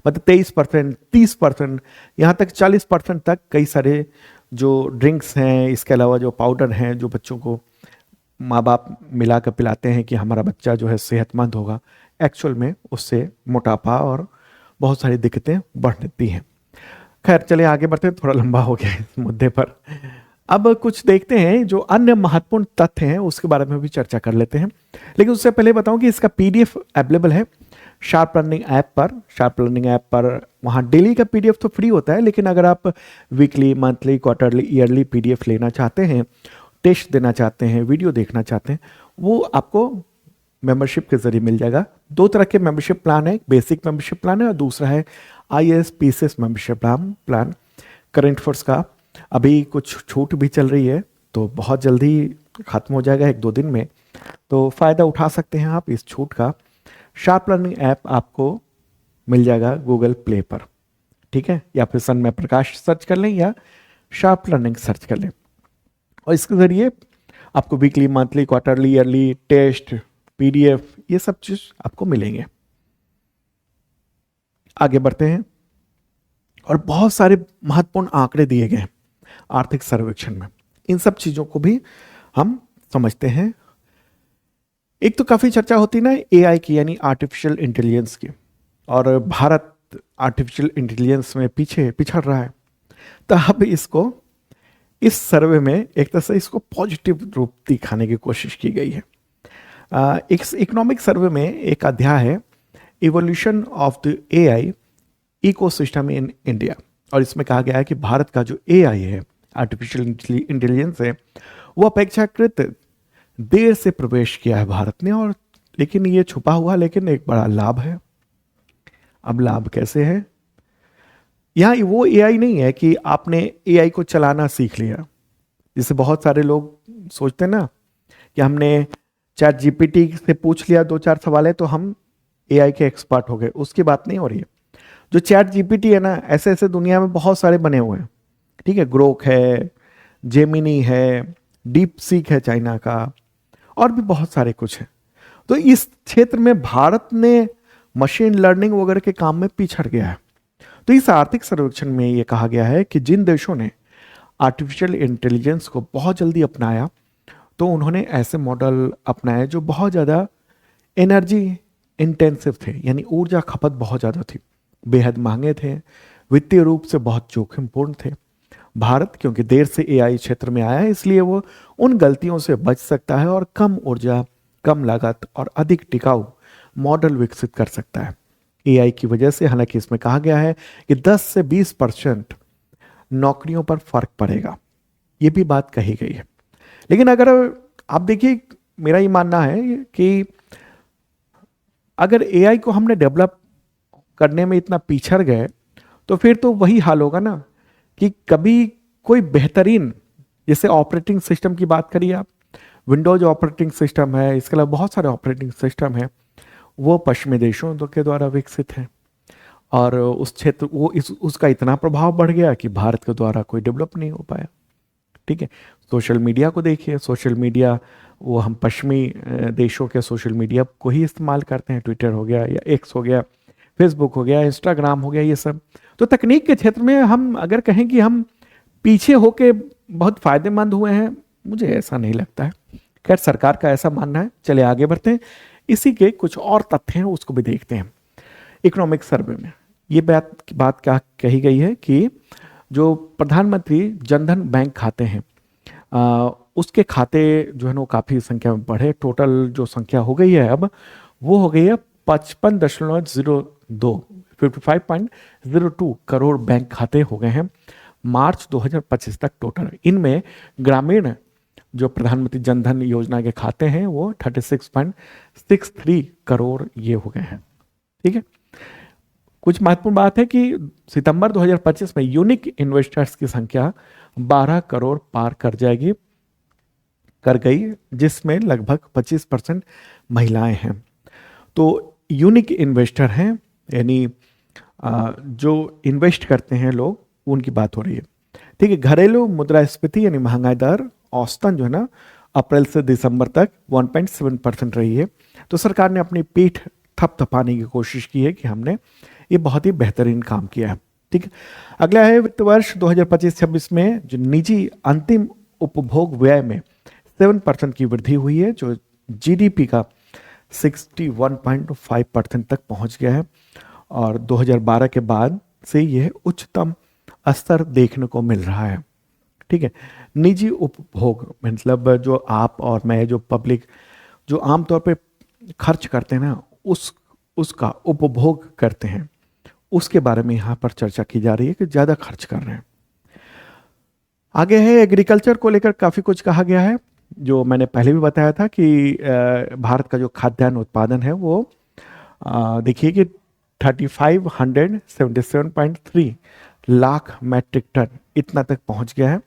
मतलब 23%, 30%, यहाँ तक 40% तक कई सारे जो ड्रिंक्स हैं, इसके अलावा जो पाउडर हैं, जो बच्चों को माँ बाप मिला कर पिलाते हैं कि हमारा बच्चा जो है सेहतमंद होगा, एक्चुअल में उससे मोटापा और बहुत सारी दिक्कतें बढ़ती हैं। खैर चलिए आगे बढ़ते हैं, थोड़ा लंबा हो गया इस मुद्दे पर। अब कुछ देखते हैं जो अन्य महत्वपूर्ण तथ्य हैं उसके बारे में भी चर्चा कर लेते हैं। लेकिन उससे पहले बताऊं कि इसका पीडीएफ अवेलेबल है शार्प लर्निंग ऐप पर। शार्प लर्निंग ऐप पर वहाँ डेली का पीडीएफ तो फ्री होता है, लेकिन अगर आप weekly, monthly, quarterly, yearly PDF लेना चाहते हैं, टेस्ट देना चाहते हैं, वीडियो देखना चाहते हैं, वो आपको मेंबरशिप के जरिए मिल जाएगा। 2 तरह के मेंबरशिप प्लान है, एक बेसिक मेंबरशिप प्लान है और दूसरा है IAS PCS membership plan. Current affairs का अभी कुछ छूट भी चल रही है, तो बहुत जल्दी खत्म हो जाएगा 1-2 दिन में, तो फ़ायदा उठा सकते हैं आप इस छूट का। शार्प लर्निंग ऐप आपको मिल जाएगा गूगल प्ले पर, ठीक है, या फिर सन में प्रकाश सर्च कर लें या शार्प लर्निंग सर्च कर लें, और इसके ज़रिए आपको weekly, monthly, quarterly, yearly test, PDF, ये सब चीज़ आपको मिलेंगे। आगे बढ़ते हैं, और बहुत सारे महत्वपूर्ण आंकड़े दिए गए हैं आर्थिक सर्वेक्षण में, इन सब चीज़ों को भी हम समझते हैं। एक तो काफ़ी चर्चा होती ना AI की, यानी आर्टिफिशियल इंटेलिजेंस की, और भारत आर्टिफिशियल इंटेलिजेंस में पिछड़ रहा है। तो अब इसको इस सर्वे में एक तरह से इसको पॉजिटिव रूप दिखाने की कोशिश की गई है। एक इकोनॉमिक सर्वे में एक अध्याय है evolution of the AI ecosystem in India, और इसमें कहा गया है कि भारत का जो AI है, आर्टिफिशियल इंटेलिजेंस है, वो अपेक्षाकृत देर से प्रवेश किया है भारत ने, और लेकिन ये छुपा हुआ लेकिन एक बड़ा लाभ है। अब लाभ कैसे है? यहाँ वो AI नहीं है कि आपने AI को चलाना सीख लिया, जिससे बहुत सारे लोग सोचते हैं ना कि हमने ChatGPT से पूछ लिया 2-4 सवाल है तो हम AI के एक्सपर्ट हो गए, उसकी बात नहीं हो रही है। जो ChatGPT है ना, ऐसे ऐसे दुनिया में बहुत सारे बने हुए हैं, ठीक है, ग्रोक है, जेमिनी है, डीप सीक है चाइना का, और भी बहुत सारे कुछ है। तो इस क्षेत्र में भारत ने मशीन लर्निंग वगैरह के काम में पिछड़ गया है। तो इस आर्थिक सर्वेक्षण में यह कहा गया है कि जिन देशों ने आर्टिफिशियल इंटेलिजेंस को बहुत जल्दी अपनाया, तो उन्होंने ऐसे मॉडल अपनाए जो बहुत ज़्यादा एनर्जी इंटेंसिव थे, यानी ऊर्जा खपत बहुत ज़्यादा थी, बेहद महंगे थे, वित्तीय रूप से बहुत जोखिमपूर्ण थे, भारत क्योंकि देर से एआई क्षेत्र में आया है, इसलिए वो उन गलतियों से बच सकता है और कम ऊर्जा, कम लागत और अधिक टिकाऊ मॉडल विकसित कर सकता है। एआई की वजह से, हालांकि इसमें कहा गया है कि 10 से 20% नौकरियों पर फर्क पड़ेगा, ये भी बात कही गई है। लेकिन अगर आप देखिए, मेरा ये मानना है कि अगर एआई को हमने डेवलप करने में इतना पिछड़ गए तो फिर तो वही हाल होगा ना कि कभी कोई बेहतरीन, जैसे ऑपरेटिंग सिस्टम की बात करिए आप, विंडोज ऑपरेटिंग सिस्टम है, इसके अलावा बहुत सारे ऑपरेटिंग सिस्टम है, वो पश्चिमी देशों के द्वारा विकसित है और उस क्षेत्र वो उसका इतना प्रभाव बढ़ गया कि भारत के द्वारा कोई डेवलप नहीं हो पाया। ठीक है, सोशल मीडिया को देखिए, सोशल मीडिया वो हम पश्चिमी देशों के सोशल मीडिया को ही इस्तेमाल करते हैं, ट्विटर हो गया या एक्स हो गया, फेसबुक हो गया, इंस्टाग्राम हो गया, ये सब। तो तकनीक के क्षेत्र में हम अगर कहें कि हम पीछे होके बहुत फायदेमंद हुए हैं, मुझे ऐसा नहीं लगता है। खैर, सरकार का ऐसा मानना है। चले आगे बढ़ते हैं, इसी के कुछ और तथ्य हैं उसको भी देखते हैं। इकोनॉमिक सर्वे में ये बात क्या कही गई है कि जो प्रधानमंत्री जनधन बैंक खाते हैं, उसके खाते जो है ना वो काफ़ी संख्या में बढ़े। टोटल जो संख्या हो गई है अब, वो हो गई है 55.02 करोड़ बैंक खाते हो गए हैं मार्च 2025 तक टोटल। इनमें ग्रामीण जो प्रधानमंत्री जनधन योजना के खाते हैं वो 36.63 करोड़ ये हो गए हैं। ठीक है, कुछ महत्वपूर्ण बात है कि सितंबर 2025 में यूनिक इन्वेस्टर्स की संख्या 12 करोड़ पार कर गई, जिसमें लगभग 25% महिलाएं हैं। तो यूनिक इन्वेस्टर हैं, यानी जो इन्वेस्ट करते हैं लोग, उनकी बात हो रही है। ठीक है, घरेलू मुद्रास्फीति यानी महंगाई दर औसतन जो है ना अप्रैल से दिसंबर तक 1.7% रही है। तो सरकार ने अपनी पीठ थपथपाने की कोशिश की है कि हमने ये बहुत ही बेहतरीन काम किया है। ठीक है, अगला है वित्त वर्ष 2025-26 में जो निजी अंतिम उपभोग व्यय में 7% की वृद्धि हुई है, जो जीडीपी का 61.5% तक पहुंच गया है और 2012 के बाद से यह उच्चतम स्तर देखने को मिल रहा है। ठीक है, निजी उपभोग मतलब जो आप और मैं, जो पब्लिक जो आमतौर पे खर्च करते हैं ना, उसका उपभोग करते हैं, उसके बारे में यहाँ पर चर्चा की जा रही है कि ज़्यादा खर्च कर रहे हैं। आगे है एग्रीकल्चर को लेकर काफ़ी कुछ कहा गया है, जो मैंने पहले भी बताया था कि भारत का जो खाद्यान्न उत्पादन है वो देखिए कि 3577.3 लाख मैट्रिक टन इतना तक पहुंच गया है,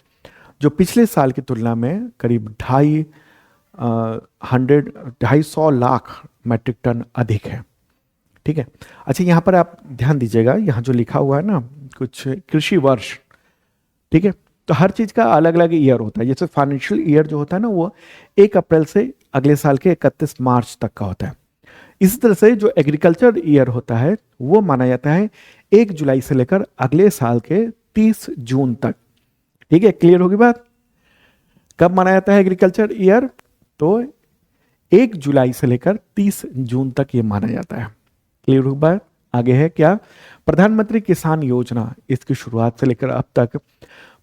जो पिछले साल की तुलना में करीब 250 लाख मैट्रिक टन अधिक है। ठीक है, अच्छा यहाँ पर आप ध्यान दीजिएगा, यहाँ जो लिखा हुआ है ना कुछ कृषि वर्ष, ठीक है, तो हर चीज़ का अलग अलग ईयर होता है। जैसे फाइनेंशियल ईयर जो होता है ना वो 1 अप्रैल से अगले साल के 31 मार्च तक का होता है। इसी तरह से जो एग्रीकल्चर ईयर होता है वो माना जाता है 1 जुलाई से लेकर अगले साल के 30 जून तक। ठीक है, क्लियर होगी बात? कब माना जाता है एग्रीकल्चर ईयर? तो 1 जुलाई से लेकर 30 जून तक ये माना जाता है। क्लियर होगी बात? आगे है क्या? प्रधानमंत्री किसान योजना, इसकी शुरुआत से लेकर अब तक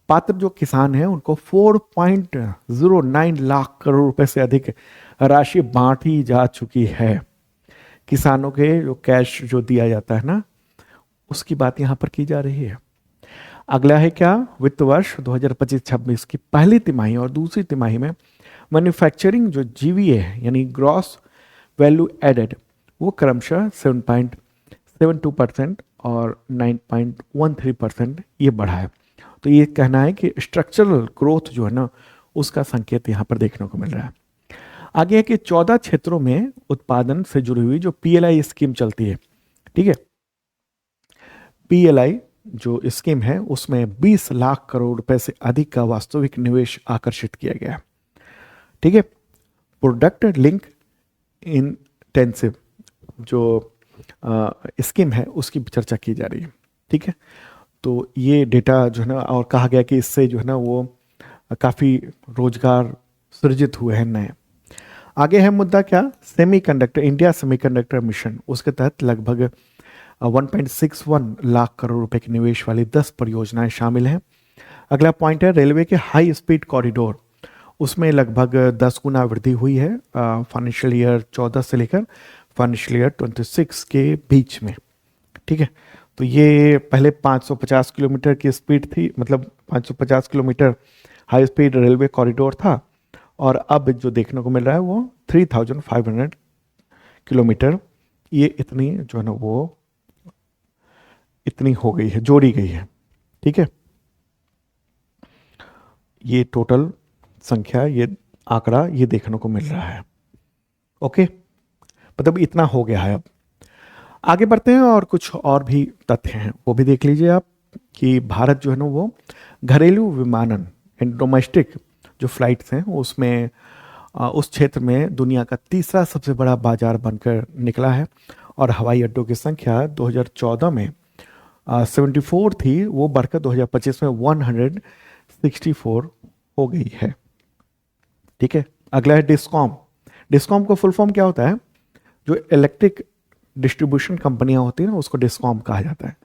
पात्र जो किसान हैं उनको 4.09 लाख करोड़ रुपए से अधिक राशि बांटी जा चुकी है। किसानों के जो कैश जो दिया जाता है ना, उसकी बात यहाँ पर की जा रही है। अगला है क्या? वित्त वर्ष 2025-26 की पहली तिमाही और दूसरी तिमाही में मैन्युफैक्चरिंग जो जीवीए है यानी ग्रॉस वैल्यू एडेड, वो क्रमशः 7.72% और 9.13% ये बढ़ा है। तो ये कहना है कि स्ट्रक्चरल ग्रोथ जो है ना उसका संकेत यहाँ पर देखने को मिल रहा है। आगे है कि 14 क्षेत्रों में उत्पादन से जुड़ी हुई जो पीएलआई स्कीम चलती है, ठीक है, पीएलआई जो स्कीम है उसमें 20 लाख करोड़ रुपए से अधिक का वास्तविक निवेश आकर्षित किया गया है। ठीक है, प्रोडक्ट लिंक इंटेंसिव जो स्कीम है उसकी चर्चा की जा रही है। ठीक है, तो ये डेटा जो है ना, और कहा गया कि इससे जो है ना वो काफ़ी रोजगार सृजित हुए हैं नए। आगे है मुद्दा क्या? सेमीकंडक्टर, इंडिया सेमीकंडक्टर मिशन, उसके तहत लगभग 1.61 लाख करोड़ रुपए के निवेश वाली 10 परियोजनाएं शामिल हैं। अगला पॉइंट है रेलवे के हाई स्पीड कॉरिडोर, उसमें लगभग 10 गुना वृद्धि हुई है फाइनेंशियल ईयर 14 से लेकर फाइनेंशियल ईयर 26 के बीच में। ठीक है, तो ये पहले 550 किलोमीटर की स्पीड थी, मतलब 550 kilometre high speed railway corridor था, और अब जो देखने को मिल रहा है वो 3500 किलोमीटर, ये इतनी जो है ना वो इतनी हो गई है, जोड़ी गई है। ठीक है, ये टोटल संख्या, ये आंकड़ा ये देखने को मिल रहा है। ओके, मतलब इतना हो गया है। अब आगे बढ़ते हैं और कुछ और भी तथ्य हैं वो भी देख लीजिए आप, कि भारत जो है ना वो घरेलू विमानन डोमेस्टिक जो फ्लाइट्स हैं उसमें उस क्षेत्र में दुनिया का तीसरा सबसे बड़ा बाजार बनकर निकला है, और हवाई अड्डों की संख्या 2014 में 74 थी, वो बढ़कर 2025 में 164 हो गई है। ठीक है, अगला है डिस्कॉम। डिस्कॉम का फुल फॉर्म क्या होता है? जो इलेक्ट्रिक डिस्ट्रीब्यूशन कंपनियां होती हैं ना उसको डिस्कॉम कहा जाता है।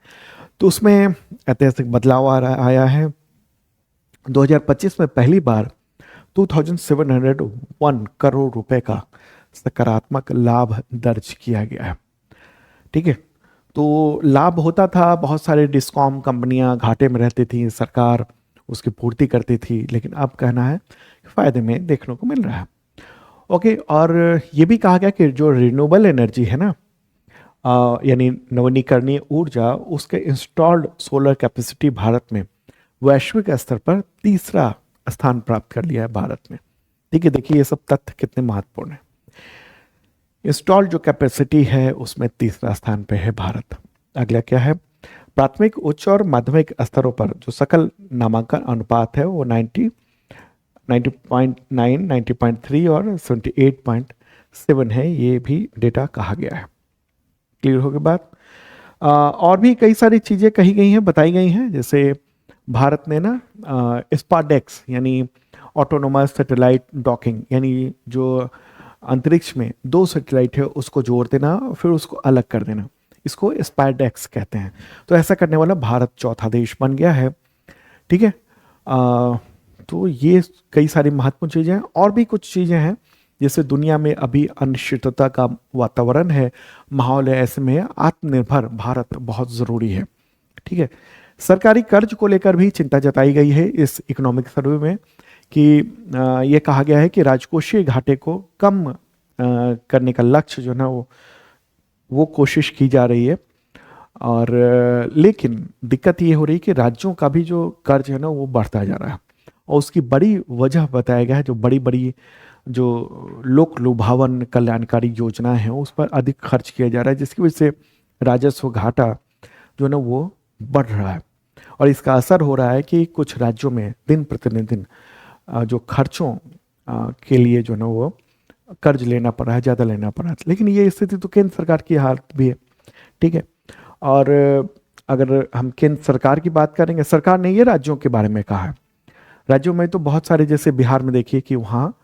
तो उसमें ऐतिहासिक बदलाव आया है। 2025 में पहली बार 2701 करोड़ रुपए का सकारात्मक लाभ दर्ज किया गया है। ठीक है, तो लाभ होता था, बहुत सारे डिस्कॉम कंपनियां घाटे में रहती थी, सरकार उसकी पूर्ति करती थी, लेकिन अब कहना है फायदे में देखने को मिल रहा है। ओके, और ये भी कहा गया कि जो रिन्यूएबल एनर्जी है ना, यानी नवीनीकरणीय ऊर्जा, उसके इंस्टॉल्ड सोलर कैपेसिटी भारत में वैश्विक स्तर पर तीसरा स्थान प्राप्त कर लिया है भारत में। ठीक है, देखिए ये सब तथ्य कितने महत्वपूर्ण है। इंस्टॉल्ड जो कैपेसिटी है उसमें तीसरा स्थान पे है भारत। अगला क्या है? प्राथमिक, उच्च और माध्यमिक स्तरों पर जो सकल नामांकन अनुपात है वो 90.9, 90.3 और 78.7 है, ये भी डेटा कहा गया है। क्लियर हो गई बात? और भी कई सारी चीज़ें कही गई हैं, बताई गई हैं, जैसे भारत ने ना स्पाडेक्स यानी ऑटोनोमस सैटेलाइट डॉकिंग, यानी जो अंतरिक्ष में दो सैटेलाइट है उसको जोड़ देना फिर उसको अलग कर देना, इसको स्पाडेक्स कहते हैं। तो ऐसा करने वाला भारत चौथा देश बन गया है। ठीक है, तो ये कई सारी महत्वपूर्ण चीज़ें हैं। और भी कुछ चीज़ें हैं, जैसे दुनिया में अभी अनिश्चितता का वातावरण है, माहौल है, ऐसे में आत्मनिर्भर भारत बहुत ज़रूरी है। ठीक है, सरकारी कर्ज को लेकर भी चिंता जताई गई है इस इकोनॉमिक सर्वे में, कि ये कहा गया है कि राजकोषीय घाटे को कम करने का लक्ष्य जो ना वो कोशिश की जा रही है। और लेकिन दिक्कत ये हो रही है कि राज्यों का भी जो कर्ज है ना वो बढ़ता जा रहा है, और उसकी बड़ी वजह बताया गया है, जो बड़ी बड़ी जो लोक लुभावन कल्याणकारी योजना है उस पर अधिक खर्च किया जा रहा है, जिसकी वजह से राजस्व घाटा जो ना वो बढ़ रहा है। और इसका असर हो रहा है कि कुछ राज्यों में दिन प्रतिदिन जो खर्चों के लिए जो ना वो कर्ज लेना पड़ रहा है, ज़्यादा लेना पड़ रहा है। लेकिन ये स्थिति तो केंद्र सरकार की हालत भी है। ठीक है, और अगर हम केंद्र सरकार की बात करेंगे, सरकार ने ये राज्यों के बारे में कहा है। राज्यों में तो बहुत सारे, जैसे बिहार में देखिए कि वहाँ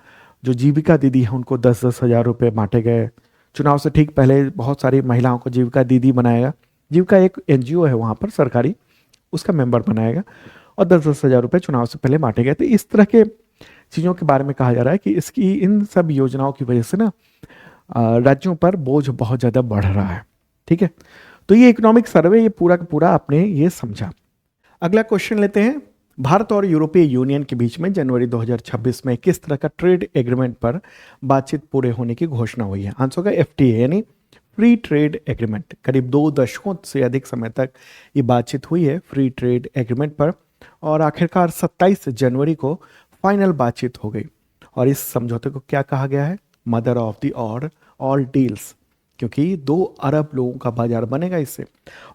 जो जीविका दीदी है उनको 10-10 हज़ार रुपये बांटे गए। चुनाव से ठीक पहले बहुत सारी महिलाओं को जीविका दीदी बनाएगा। जीविका एक एनजीओ है वहाँ पर सरकारी, उसका मेंबर बनाएगा, और 10-10 हज़ार रुपये चुनाव से पहले बांटे गए। तो इस तरह के चीज़ों के बारे में कहा जा रहा है कि इसकी इन सब योजनाओं की वजह से ना राज्यों पर बोझ बहुत ज़्यादा बढ़ रहा है। ठीक है, तो ये इकोनॉमिक सर्वे ये पूरा का पूरा आपने ये समझा। अगला क्वेश्चन लेते हैं, भारत और यूरोपीय यूनियन के बीच में जनवरी 2026 में किस तरह का ट्रेड एग्रीमेंट पर बातचीत पूरे होने की घोषणा हुई है? आंसर होगा एफटीए यानी फ्री ट्रेड एग्रीमेंट। करीब 2 दशकों से अधिक समय तक ये बातचीत हुई है फ्री ट्रेड एग्रीमेंट पर, और आखिरकार 27 जनवरी को फाइनल बातचीत हो गई। और इस समझौते को क्या कहा गया है? Mother of the all deals, क्योंकि 2 अरब लोगों का बाजार बनेगा इससे।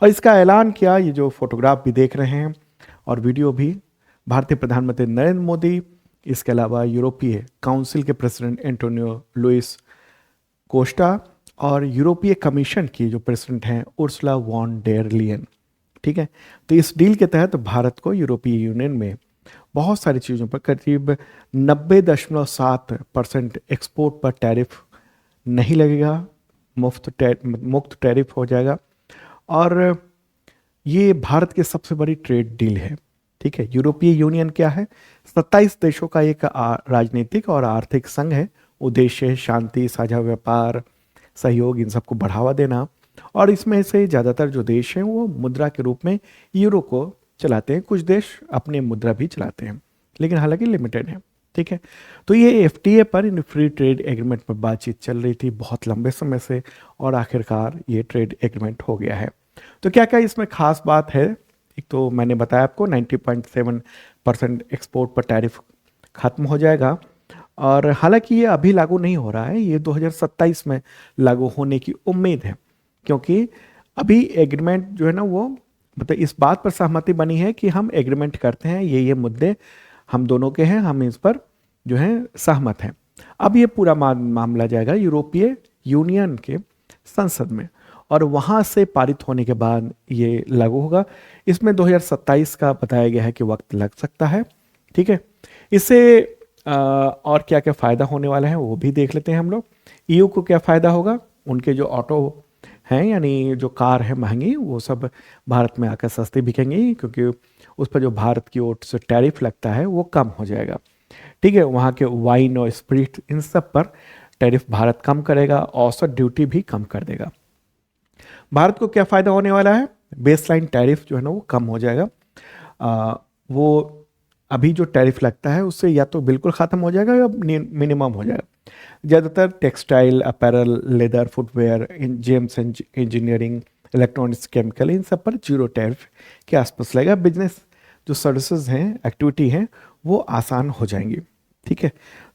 और इसका ऐलान किया, ये जो फोटोग्राफ भी देख रहे हैं और वीडियो भी, भारतीय प्रधानमंत्री नरेंद्र मोदी, इसके अलावा यूरोपीय काउंसिल के प्रेसिडेंट एंटोनियो लुइस कोस्टा, और यूरोपीय कमीशन की जो प्रेसिडेंट हैं उर्सुला वॉन डेर लियन। ठीक है, तो इस डील के तहत भारत को यूरोपीय यूनियन में बहुत सारी चीज़ों पर करीब 90.7% एक्सपोर्ट पर टैरिफ नहीं लगेगा, मुक्त टैरिफ हो जाएगा। और ये भारत की सबसे बड़ी ट्रेड डील है। ठीक है, यूरोपीय यूनियन क्या है? 27 देशों का एक राजनीतिक और आर्थिक संघ है। उद्देश्य है शांति, साझा व्यापार, सहयोग, इन सबको बढ़ावा देना। और इसमें से ज़्यादातर जो देश हैं वो मुद्रा के रूप में यूरो को चलाते हैं। कुछ देश अपने मुद्रा भी चलाते हैं, लेकिन हालांकि लिमिटेड है। ठीक है, तो ये एफटीए पर, इन फ्री ट्रेड एग्रीमेंट पर बातचीत चल रही थी बहुत लंबे समय से, और आखिरकार ये ट्रेड एग्रीमेंट हो गया है। तो क्या क्या इसमें खास बात है? एक तो मैंने बताया आपको 90.7% एक्सपोर्ट पर टैरिफ खत्म हो जाएगा। और हालांकि ये अभी लागू नहीं हो रहा है, ये 2027 में लागू होने की उम्मीद है, क्योंकि अभी एग्रीमेंट जो है ना वो, मतलब इस बात पर सहमति बनी है कि हम एग्रीमेंट करते हैं, ये मुद्दे हम दोनों के हैं, हम इस पर जो है सहमत हैं। अब ये पूरा मामला जाएगा यूरोपीय यूनियन के संसद में, और वहाँ से पारित होने के बाद ये लागू होगा। इसमें 2027 का बताया गया है कि वक्त लग सकता है। ठीक है, इससे और क्या क्या फ़ायदा होने वाला है वो भी देख लेते हैं हम लोग। ईयू को क्या फ़ायदा होगा? उनके जो ऑटो हैं, यानी जो कार है महंगी, वो सब भारत में आकर सस्ती बिकेंगी, क्योंकि उस पर जो भारत की ओर से टैरिफ लगता है वो कम हो जाएगा। ठीक है, वहाँ के वाइन और स्पिरिट, इन सब पर टैरिफ भारत कम करेगा, औसत ड्यूटी भी कम कर देगा। भारत को क्या फ़ायदा होने वाला है? बेसलाइन टैरिफ जो है ना वो कम हो जाएगा। वो अभी जो टैरिफ लगता है उससे या तो बिल्कुल ख़त्म हो जाएगा या मिनिमम हो जाएगा। ज़्यादातर textile, apparel, leather, footwear, gems engineering, electronics, chemical, इन सब पर जीरो टैरिफ के आसपास लगेगा। बिजनेस जो सर्विसेज हैं, एक्टिविटी हैं, वो आसान हो जाएंगी। ठीक है,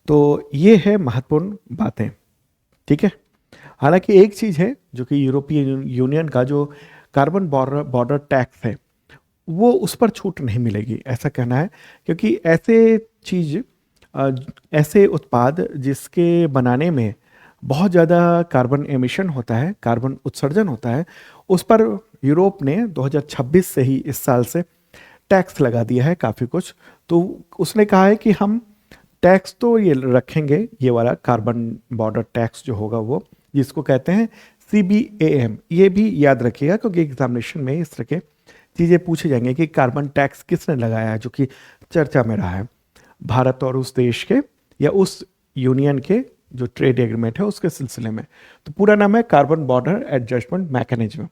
तो ये है महत्वपूर्ण बातें। ठीक है, हालांकि एक चीज़ है जो कि यूरोपीय यूनियन का जो कार्बन बॉर्डर टैक्स है, वो उस पर छूट नहीं मिलेगी, ऐसा कहना है, क्योंकि ऐसे उत्पाद जिसके बनाने में बहुत ज़्यादा कार्बन एमिशन होता है, कार्बन उत्सर्जन होता है, उस पर यूरोप ने 2026 से ही, इस साल से टैक्स लगा दिया है काफ़ी कुछ। तो उसने कहा है कि हम टैक्स तो ये रखेंगे, ये वाला कार्बन बॉर्डर टैक्स जो होगा वो, जिसको कहते हैं CBAM। ये भी याद रखिएगा, क्योंकि एग्जामिनेशन में इस तरह के चीज़ें पूछे जाएंगे कि कार्बन टैक्स किसने लगाया है, जो कि चर्चा में रहा है, भारत और उस देश के या उस यूनियन के जो ट्रेड एग्रीमेंट है उसके सिलसिले में। तो पूरा नाम है कार्बन बॉर्डर एडजस्टमेंट मैकेनिज्म।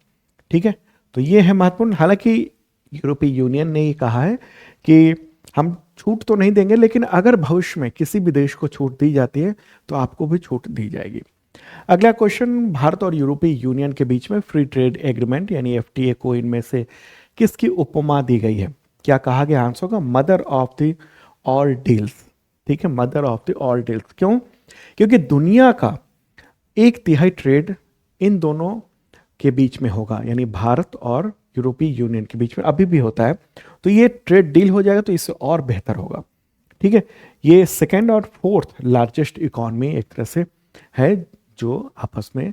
ठीक है, तो ये है महत्वपूर्ण। हालांकि यूरोपीय यूनियन ने ये कहा है कि हम छूट तो नहीं देंगे, लेकिन अगर भविष्य में किसी भी देश को छूट दी जाती है तो आपको भी छूट दी जाएगी। अगला क्वेश्चन, भारत और यूरोपीय यूनियन के बीच में फ्री ट्रेड एग्रीमेंट यानी FTA को इनमें से किसकी उपमा दी गई है? क्या कहा गया? आंसर होगा mother of the all deals. ठीक है, mother of the all deals. क्यों? क्योंकि दुनिया का 1/3 ट्रेड इन दोनों के बीच में होगा, यानी भारत और यूरोपीय यूनियन के बीच में अभी भी होता है। तो ये ट्रेड डील हो जाएगा तो इससे और बेहतर होगा। ठीक है, ये सेकेंड और फोर्थ लार्जेस्ट इकॉनमी एक तरह से है जो आपस में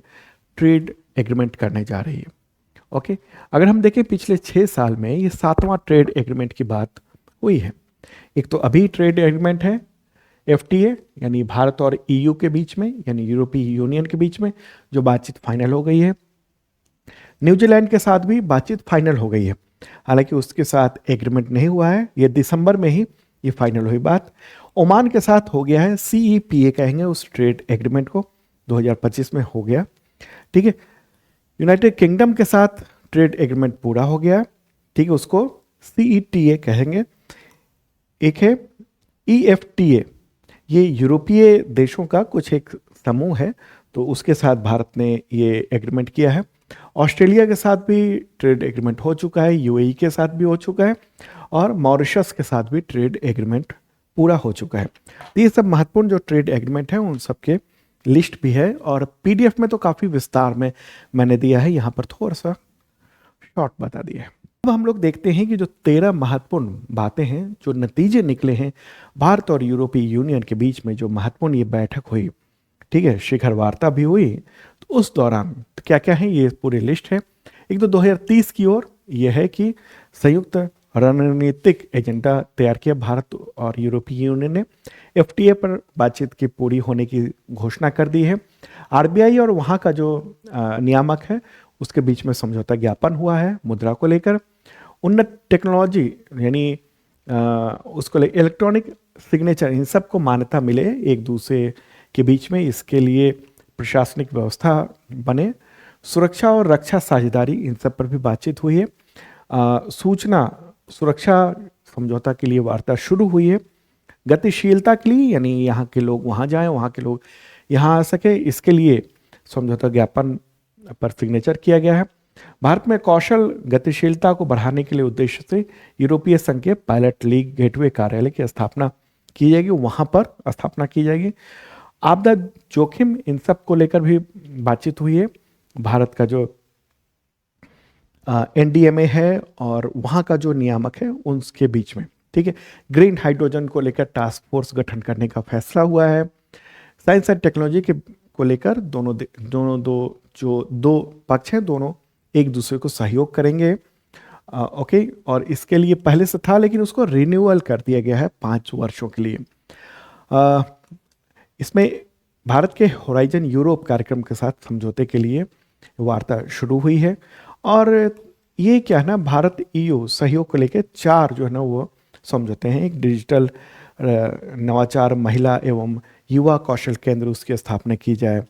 ट्रेड एग्रीमेंट करने जा रही है। ओके, अगर हम देखें पिछले 6 साल में ये 7वां ट्रेड एग्रीमेंट की बात हुई है। एक तो अभी ट्रेड एग्रीमेंट है FTA, यानी भारत और EU के बीच में, यानी यूरोपीय यूनियन के बीच में, जो बातचीत फाइनल हो गई है। न्यूजीलैंड के साथ भी बातचीत फाइनल हो गई है, हालांकि उसके साथ एग्रीमेंट नहीं हुआ है, ये दिसंबर में ही ये फाइनल हुई बात। ओमान के साथ हो गया है, CEPA कहेंगे उस ट्रेड एग्रीमेंट को, 2025 में हो गया। ठीक है, यूनाइटेड किंगडम के साथ ट्रेड एग्रीमेंट पूरा हो गया। ठीक है, उसको CETA कहेंगे। एक है EFTA, ये यूरोपीय देशों का कुछ एक समूह है, तो उसके साथ भारत ने ये एग्रीमेंट किया है। ऑस्ट्रेलिया के साथ भी ट्रेड एग्रीमेंट हो चुका है, UAE के साथ भी हो चुका है, और मॉरिशस के साथ भी ट्रेड एग्रीमेंट पूरा हो चुका है। तो ये सब महत्वपूर्ण जो ट्रेड एग्रीमेंट है उन सब के लिस्ट भी है, और PDF में तो काफ़ी विस्तार में मैंने दिया है, यहाँ पर थोड़ा सा शॉर्ट बता दिया है। अब हम लोग देखते हैं कि जो 13 महत्वपूर्ण बातें हैं, जो नतीजे निकले हैं भारत और यूरोपीय यूनियन के बीच में, जो महत्वपूर्ण ये बैठक हुई, ठीक है, शिखर वार्ता भी हुई, तो उस दौरान तो क्या क्या है ये पूरी लिस्ट है। एक तो 2030 की ओर यह है कि संयुक्त रणनीतिक एजेंडा तैयार किया भारत और यूरोपीय यूनियन ने। FTA पर बातचीत की पूरी होने की घोषणा कर दी है। RBI और वहाँ का जो नियामक है उसके बीच में समझौता ज्ञापन हुआ है मुद्रा को लेकर। उन्नत टेक्नोलॉजी यानी उसको इलेक्ट्रॉनिक सिग्नेचर इन सब को मान्यता मिले एक दूसरे के बीच में, इसके लिए प्रशासनिक व्यवस्था बने, सुरक्षा और रक्षा साझेदारी इन सब पर भी बातचीत हुई है। सूचना सुरक्षा समझौता के लिए वार्ता शुरू हुई है। गतिशीलता के लिए यानी यहाँ के लोग वहाँ जाएं, वहाँ के लोग यहाँ आ सके, इसके लिए समझौता ज्ञापन पर सिग्नेचर किया गया है। भारत में कौशल गतिशीलता को बढ़ाने के लिए उद्देश्य से यूरोपीय संघ के पायलट लीग गेटवे कार्यालय की स्थापना की जाएगी, वहाँ पर स्थापना की जाएगी। आपदा जोखिम इन सब को लेकर भी बातचीत हुई है। भारत का जो एनडीएमए है और वहाँ का जो नियामक है उनके बीच में, ठीक है। ग्रीन हाइड्रोजन को लेकर टास्क फोर्स गठन करने का फैसला हुआ है। साइंस एंड टेक्नोलॉजी के को लेकर दोनों दो पक्ष हैं, दोनों एक दूसरे को सहयोग करेंगे। ओके, और इसके लिए पहले से था लेकिन उसको रिन्यूअल कर दिया गया है 5 वर्षों के लिए। इसमें भारत के होराइजन यूरोप कार्यक्रम के साथ समझौते के लिए वार्ता शुरू हुई है। और ये क्या है ना, भारत ईयू सहयोग को लेकर 4 जो है ना वो समझौते हैं। एक डिजिटल नवाचार, महिला एवं युवा कौशल केंद्र, उसकी स्थापना की जाए।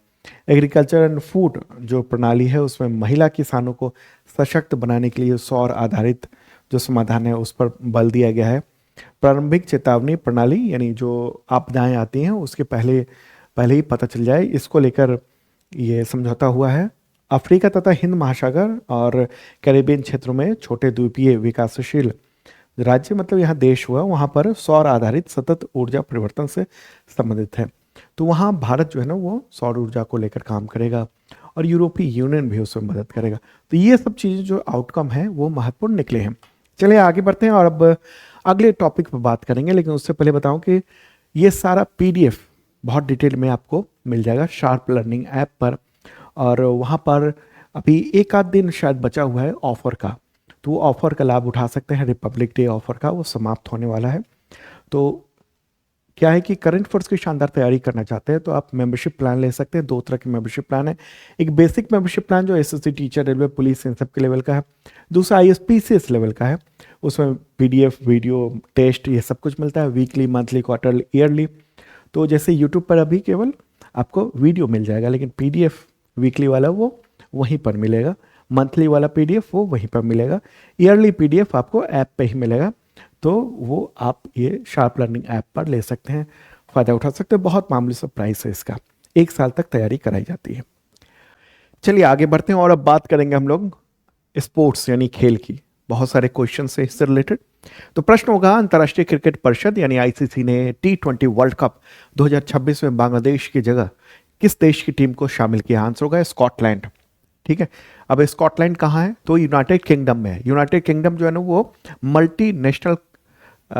एग्रीकल्चर एंड फूड जो प्रणाली है उसमें महिला किसानों को सशक्त बनाने के लिए सौर आधारित जो समाधान है उस पर बल दिया गया है। प्रारंभिक चेतावनी प्रणाली यानी जो आपदाएं आती हैं उसके पहले ही पता चल जाए, इसको लेकर ये समझौता हुआ है। अफ्रीका तथा हिंद महासागर और कैरिबियन क्षेत्रों में छोटे द्वीपीय विकासशील राज्य, मतलब यहाँ देश हुआ, वहाँ पर सौर आधारित सतत ऊर्जा परिवर्तन से संबंधित है। तो वहाँ भारत जो है ना वो सौर ऊर्जा को लेकर काम करेगा और यूरोपीय यूनियन भी उसमें मदद करेगा। तो ये सब चीज़ें जो आउटकम है वो महत्वपूर्ण निकले हैं। चलिए आगे बढ़ते हैं और अब अगले टॉपिक पर बात करेंगे, लेकिन उससे पहले बताऊं कि ये सारा पीडीएफ बहुत डिटेल में आपको मिल जाएगा शार्प लर्निंग ऐप पर। और वहाँ पर अभी एक आध दिन शायद बचा हुआ है ऑफर का, तो वो ऑफर का लाभ उठा सकते हैं। रिपब्लिक डे ऑफर का वो समाप्त होने वाला है। तो क्या है कि करंट अफेयर्स की शानदार तैयारी करना चाहते हैं तो आप मेंबरशिप प्लान ले सकते हैं। 2 तरह के मेंबरशिप प्लान है। एक बेसिक मेंबरशिप प्लान जो एसएससी, टीचर, रेलवे, पुलिस इन सब के लेवल का है। दूसरा आईएसपीसीएस लेवल का है, उसमें पीडीएफ, वीडियो, टेस्ट ये सब कुछ मिलता है, वीकली, मंथली, क्वार्टरली, ईयरली। तो जैसे यूट्यूब पर अभी केवल आपको वीडियो मिल जाएगा, लेकिन पीडीएफ वीकली वाला वो वहीं पर मिलेगा, मंथली वाला पीडीएफ वो वहीं पर मिलेगा, ईयरली पीडीएफ आपको ऐप पे ही मिलेगा। तो वो आप ये शार्प लर्निंग ऐप पर ले सकते हैं, फ़ायदा उठा सकते हैं। बहुत मामूली सा प्राइस है इसका, 1 साल तक तैयारी कराई जाती है। चलिए आगे बढ़ते हैं और अब बात करेंगे हम लोग स्पोर्ट्स यानी खेल की। बहुत सारे क्वेश्चन है इससे रिलेटेड। तो प्रश्न होगा, अंतर्राष्ट्रीय क्रिकेट परिषद यानी आईसीसी ने T20 वर्ल्ड कप 2026 में बांग्लादेश की जगह किस देश की टीम को शामिल किया? आंसर होगा स्कॉटलैंड। ठीक है, अब स्कॉटलैंड कहाँ है? तो यूनाइटेड किंगडम में है। यूनाइटेड किंगडम जो है ना वो मल्टी नेशनल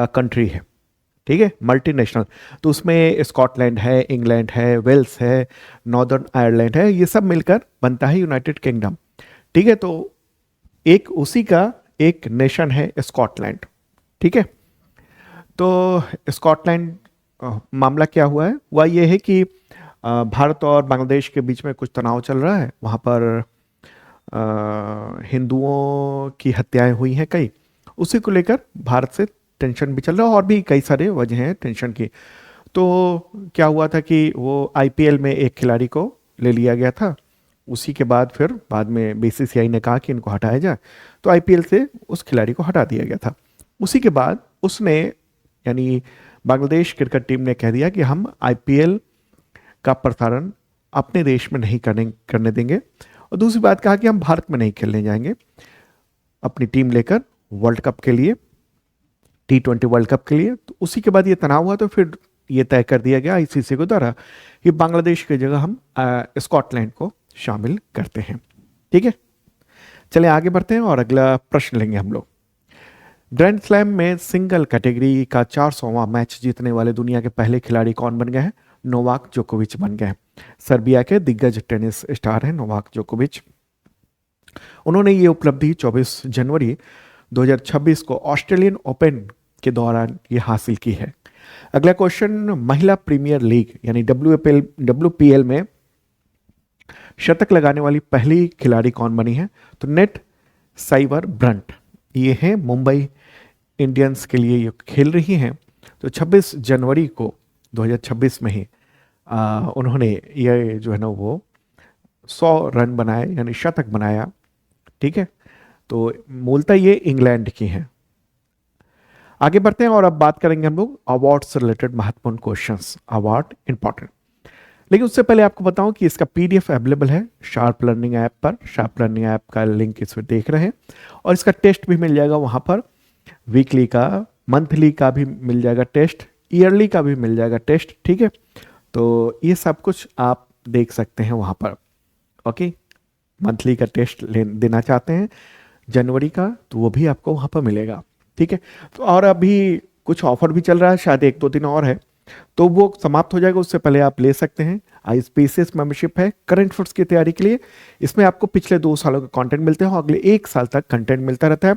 कंट्री है, ठीक है, मल्टीनेशनल। तो उसमें स्कॉटलैंड है, इंग्लैंड है, वेल्स है, नॉर्दर्न आयरलैंड है, ये सब मिलकर बनता है यूनाइटेड किंगडम। ठीक है, तो एक उसी का एक नेशन है स्कॉटलैंड। ठीक है, तो स्कॉटलैंड मामला क्या हुआ है? हुआ ये है कि भारत और बांग्लादेश के बीच में कुछ तनाव चल रहा है। वहाँ पर हिंदुओं की हत्याएं हुई हैं कई, उसी को लेकर भारत से टेंशन भी चल रहा है और भी कई सारे वजह हैं टेंशन की। तो क्या हुआ था कि वो आईपीएल में एक खिलाड़ी को ले लिया गया था, उसी के बाद फिर बाद में बीसीसीआई ने कहा कि इनको हटाया जाए, तो आईपीएल से उस खिलाड़ी को हटा दिया गया था। उसी के बाद उसने यानी बांग्लादेश क्रिकेट टीम ने कह दिया कि हम आईपीएल का प्रसारण अपने देश में नहीं करने देंगे, और दूसरी बात कहा कि हम भारत में नहीं खेलने जाएंगे अपनी टीम लेकर वर्ल्ड कप के लिए, T20 वर्ल्ड कप के लिए। तो उसी के बाद ये तनाव हुआ, तो फिर ये तय कर दिया गया आईसीसी के द्वारा कि बांग्लादेश की जगह हम स्कॉटलैंड को शामिल करते हैं। ठीक है, चलिए आगे बढ़ते हैं और अगला प्रश्न लेंगे हम लोग। ग्रैंड स्लैम में सिंगल कैटेगरी का 400वां मैच जीतने वाले दुनिया के पहले खिलाड़ी कौन बन गए हैं? नोवाक जोकोविच बन गए हैं। सर्बिया के दिग्गज टेनिस स्टार हैं नोवाक जोकोविच। उन्होंने ये उपलब्धि 24 जनवरी 2026 को ऑस्ट्रेलियन ओपन के दौरान ये हासिल की है। अगला क्वेश्चन, महिला प्रीमियर लीग यानी WPL में शतक लगाने वाली पहली खिलाड़ी कौन बनी है? तो नेट साइवर ब्रंट, ये है मुंबई इंडियंस के लिए ये खेल रही हैं। तो 26 जनवरी को 2026 में ही उन्होंने ये जो है ना वो 100 रन बनाए, यानी शतक बनाया। ठीक है, तो मूलतः ये इंग्लैंड की हैं। आगे बढ़ते हैं और अब बात करेंगे हम लोग अवार्ड से रिलेटेड महत्वपूर्ण क्वेश्चंस, अवार्ड इंपॉर्टेंट। लेकिन उससे पहले आपको बताऊं कि इसका पीडीएफ अवेलेबल है शार्प लर्निंग ऐप पर। शार्प लर्निंग ऐप का लिंक इस पर देख रहे हैं, और इसका टेस्ट भी मिल जाएगा वहां पर। वीकली का, मंथली का भी मिल जाएगा टेस्ट, ईयरली का भी मिल जाएगा टेस्ट। ठीक है, तो ये सब कुछ आप देख सकते हैं वहां पर। ओके, मंथली का टेस्ट देना चाहते हैं जनवरी का, तो वो भी आपको वहां पर मिलेगा। ठीक है, तो और अभी कुछ ऑफर भी चल रहा है, शायद 1-2 दिन और है, तो वो समाप्त हो जाएगा, उससे पहले आप ले सकते हैं। आईस्पीसीएस मेंबरशिप है करंट अफेयर्स की तैयारी के लिए। इसमें आपको पिछले 2 सालों के कंटेंट मिलते हैं और अगले 1 साल तक कंटेंट मिलता रहता है,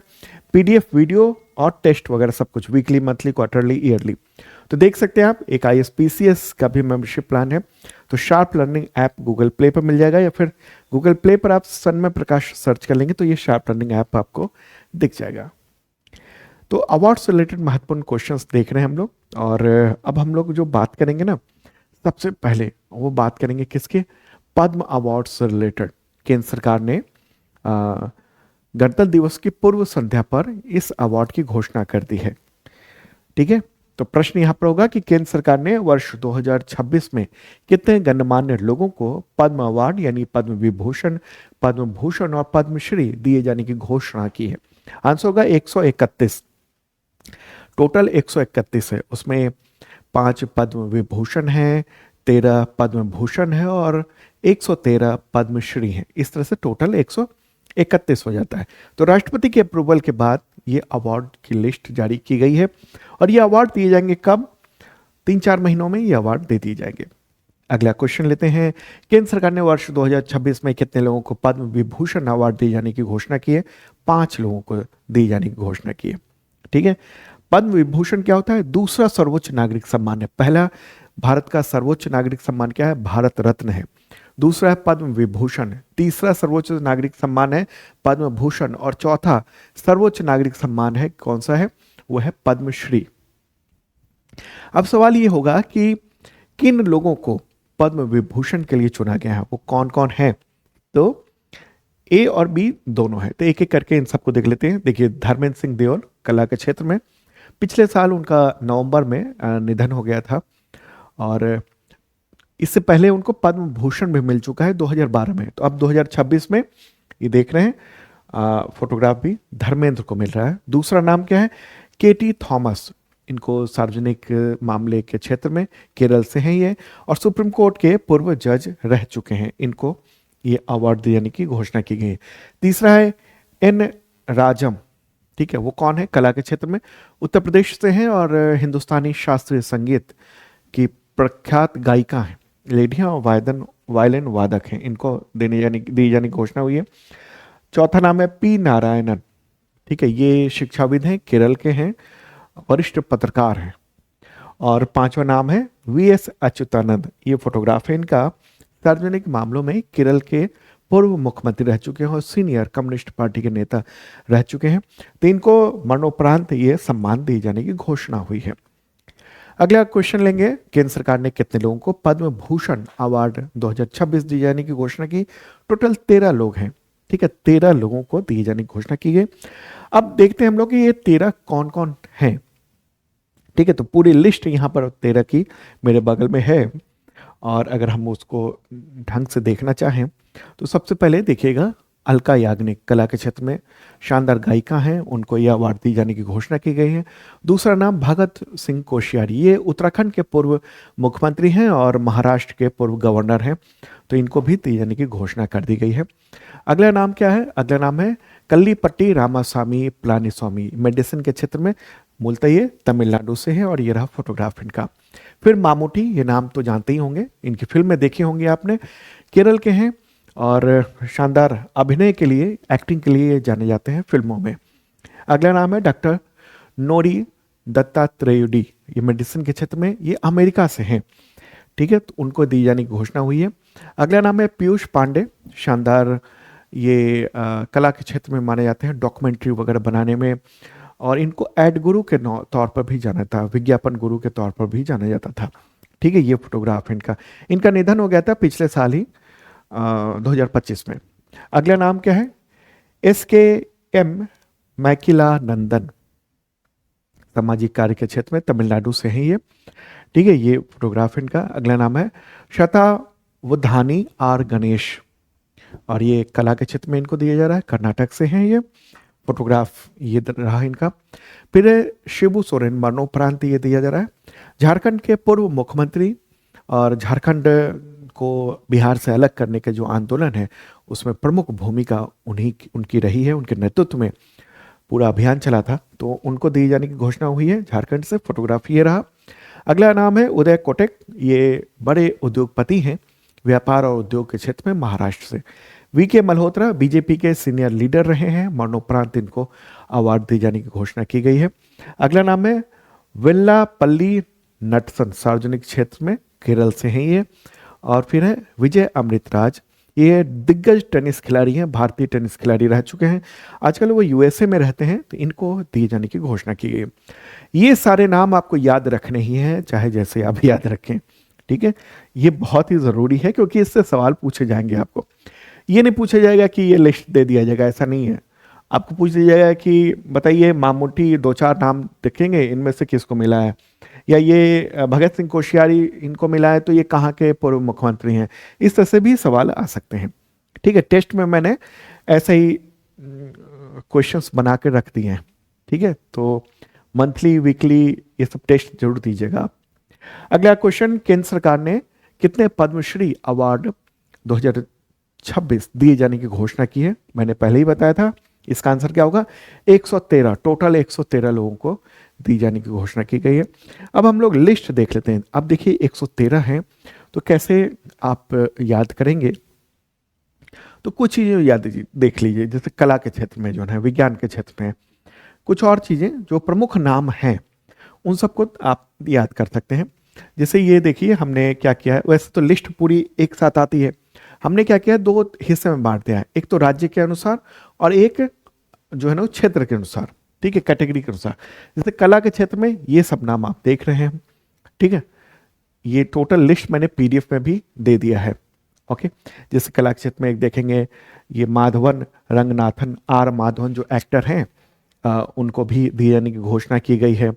पीडीएफ, वीडियो और टेस्ट वगैरह सब कुछ, वीकली, मंथली, क्वार्टरली, ईयरली। तो देख सकते हैं आप, एक आईएसपीसीएस का भी मेंबरशिप प्लान है। तो sharp learning app Google play पर मिल जाएगा, या फिर गूगल प्ले पर आप सन्मय प्रकाश सर्च कर लेंगे तो ये शार्प लर्निंग ऐप आपको दिख जाएगा। तो अवार्ड से रिलेटेड महत्वपूर्ण क्वेश्चंस देख रहे हैं हम लोग, और अब हम लोग जो बात करेंगे ना, सबसे पहले वो बात करेंगे किसके, पद्म अवार्ड से रिलेटेड। केंद्र सरकार ने गणतंत्र दिवस की पूर्व संध्या पर इस अवार्ड की घोषणा कर दी है। ठीक है, तो प्रश्न यहां पर होगा कि केंद्र सरकार ने वर्ष 2026 में कितने गणमान्य लोगों को पद्म अवार्ड यानी पद्म विभूषण, पद्म भूषण और पद्मश्री दिए जाने की घोषणा की है। आंसर होगा 131। टोटल 131 है, उसमें 5 पद्म विभूषण है, 13 पद्म भूषण है और 113 पद्मश्री हैं। इस तरह से टोटल 131 हो जाता है। तो राष्ट्रपति के अप्रूवल के बाद ये अवार्ड की लिस्ट जारी की गई है, और ये अवार्ड दिए जाएंगे कब, 3-4 महीनों में ये अवार्ड दे दिए जाएंगे। अगला क्वेश्चन लेते हैं, केंद्र सरकार ने वर्ष 2026 में कितने लोगों को पद्म विभूषण अवार्ड दिए जाने की घोषणा की है? 5 लोगों को दिए जाने की घोषणा की है। ठीक है, पद्म विभूषण क्या होता है? दूसरा सर्वोच्च नागरिक सम्मान है। पहला भारत का सर्वोच्च नागरिक सम्मान क्या है? भारत रत्न है। दूसरा है पद्म विभूषण, तीसरा सर्वोच्च नागरिक सम्मान है पद्म भूषण, और चौथा सर्वोच्च नागरिक सम्मान है, कौन सा है? वो है पद्मश्री। अब सवाल ये होगा कि किन लोगों को पद्म विभूषण के लिए चुना गया है, वो कौन कौन है? तो ए और बी दोनों है, तो एक एक करके इन सबको देख लेते हैं। देखिए, धर्मेंद्र सिंह देओल कला के क्षेत्र में, पिछले साल उनका नवंबर में निधन हो गया था, और इससे पहले उनको पद्म भूषण भी मिल चुका है 2012 में। तो अब 2026 में ये देख रहे हैं फोटोग्राफ भी धर्मेंद्र को मिल रहा है। दूसरा नाम क्या है? केटी थॉमस, इनको सार्वजनिक मामले के क्षेत्र में, केरल से हैं ये, और सुप्रीम कोर्ट के पूर्व जज रह चुके हैं, इनको ये अवार्ड दिए जाने की घोषणा की गई है। तीसरा है एन राजम। ठीक है, वो कौन है? कला के क्षेत्र में, उत्तर प्रदेश से हैं और हिंदुस्तानी शास्त्रीय संगीत की प्रख्यात गायिका हैं, लेडियां और वायलिन वादक हैं, इनको दी जाने की घोषणा हुई है। चौथा नाम है पी नारायणन। ठीक है, ये शिक्षाविद हैं, केरल के हैं, वरिष्ठ पत्रकार हैं। और पांचवा नाम है वी एस अच्युतानंद, ये फोटोग्राफ है इनका, सार्वजनिक मामलों में केरल के पूर्व मुख्यमंत्री रह चुके हैं और सीनियर कम्युनिस्ट पार्टी के नेता रह चुके हैं। तो इनको मरणोपरांत ये सम्मान दिए जाने की घोषणा हुई है। अगला क्वेश्चन लेंगे, केंद्र सरकार ने कितने लोगों को पद्म भूषण अवार्ड 2026 दिए जाने की घोषणा की? टोटल 13 लोग हैं। ठीक है, 13 लोगों को दिए जाने की घोषणा की गई। अब देखते हैं हम लोग कि ये 13 कौन कौन हैं। ठीक है, तो पूरी लिस्ट यहाँ पर 13 की मेरे बगल में है, और अगर हम उसको ढंग से देखना चाहें तो सबसे पहले देखिएगा, अलका याग्निक कला के क्षेत्र में शानदार गायिका हैं, उनको यह अवार्ड दिए जाने की घोषणा की गई है। दूसरा नाम भगत सिंह कोश्यारी, ये उत्तराखंड के पूर्व मुख्यमंत्री हैं और महाराष्ट्र के पूर्व गवर्नर हैं, तो इनको भी दिए जाने की घोषणा कर दी गई है। अगला नाम क्या है? अगला नाम है कल्लीपट्टी रामास्वामी पलानीस्वामी, मेडिसिन के क्षेत्र में, मूलतः ये तमिलनाडु से है, और ये रहा फोटोग्राफ इनका। फिर मामूटी, ये नाम तो जानते ही होंगे, इनकी फिल्में देखी होंगी आपने, केरल के हैं और शानदार अभिनय के लिए, एक्टिंग के लिए जाने जाते हैं फिल्मों में। अगला नाम है डॉक्टर नोरी दत्तात्रेयुडी, ये मेडिसिन के क्षेत्र में, ये अमेरिका से हैं। ठीक है, तो उनको दी जाने की घोषणा हुई है। अगला नाम है पीयूष पांडे, शानदार ये कला के क्षेत्र में माने जाते हैं, डॉक्यूमेंट्री वगैरह बनाने में और इनको एड गुरु के तौर पर भी जाना था, विज्ञापन गुरु के तौर पर भी जाना जाता था। ठीक है, ये फोटोग्राफ इनका इनका निधन हो गया था पिछले साल ही 2025 में। अगला नाम क्या है? SKM मैकिला नंदन, सामाजिक कार्य के क्षेत्र में तमिलनाडु से हैं ये। ठीक है, ये फोटोग्राफ इनका। अगला नाम है शतावधानी आर गणेश, और ये कला के क्षेत्र में इनको दिया जा रहा है, कर्नाटक से हैं ये। फोटोग्राफ ये रहा इनका। फिर शिबू सोरेन, मरणोपरांत ये दिया जा रहा है। झारखंड के पूर्व मुख्यमंत्री, और झारखंड को बिहार से अलग करने के जो आंदोलन है उसमें प्रमुख भूमिका उनकी रही है। उनके नेतृत्व में पूरा अभियान चला था, तो उनको दिए जाने की घोषणा हुई है झारखंड से। फोटोग्राफ ये रहा। अगला नाम है उदय कोटक, ये बड़े उद्योगपति हैं व्यापार और उद्योग के क्षेत्र में, महाराष्ट्र से। VK मल्होत्रा बीजेपी के सीनियर लीडर रहे हैं, मरणोपरांत इनको अवार्ड दिए जाने की घोषणा की गई है। अगला नाम है वेल्लापल्ली नटसन, सार्वजनिक क्षेत्र में केरल से हैं ये। और फिर है विजय अमृतराज, ये दिग्गज टेनिस खिलाड़ी हैं, भारतीय टेनिस खिलाड़ी रह चुके हैं, आजकल वो USA में रहते हैं, तो इनको दिए जाने की घोषणा की गई है। ये सारे नाम आपको याद रखने ही हैं, चाहे जैसे आप याद रखें। ठीक है, ये बहुत ही ज़रूरी है क्योंकि इससे सवाल पूछे जाएंगे आपको। ये नहीं पूछा जाएगा कि ये लिस्ट दे दिया जाएगा, ऐसा नहीं है। आपको पूछ दिया जाएगा कि बताइए मामूटी 2-4 नाम देखेंगे, इनमें से किसको मिला है, या ये भगत सिंह कोश्यारी इनको मिला है तो ये कहाँ के पूर्व मुख्यमंत्री हैं। इस तरह से भी सवाल आ सकते हैं। ठीक है, टेस्ट में मैंने ऐसे ही क्वेश्चंस बना के रख दिए हैं। ठीक है, तो मंथली वीकली ये सब टेस्ट जरूर दीजिएगा आप। अगला क्वेश्चन, केंद्र सरकार ने कितने पद्मश्री अवार्ड 2026 दिए जाने की घोषणा की है? मैंने पहले ही बताया था, इसका आंसर क्या होगा? 113, टोटल 113 लोगों को दी जाने की घोषणा की गई है। अब हम लोग लिस्ट देख लेते हैं। अब देखिए 113 हैं, तो कैसे आप याद करेंगे? तो कुछ चीज़ें याद देख लीजिए, जैसे कला के क्षेत्र में जो है, विज्ञान के क्षेत्र में कुछ और चीज़ें जो प्रमुख नाम हैं उन सबको आप याद कर सकते हैं। जैसे ये देखिए हमने क्या किया है, वैसे तो लिस्ट पूरी एक साथ आती है, हमने क्या किया है 2 हिस्से में बांट दिया है, एक तो राज्य के अनुसार और एक जो है ना क्षेत्र के अनुसार। ठीक है, कैटेगरी के अनुसार। जैसे कला के क्षेत्र में ये सब नाम आप देख रहे हैं। ठीक है, ये टोटल लिस्ट मैंने PDF में भी दे दिया है। ओके, जैसे कला के क्षेत्र में एक देखेंगे, ये माधवन रंगनाथन, R माधवन जो एक्टर हैं, उनको भी दिए जाने की घोषणा की गई है।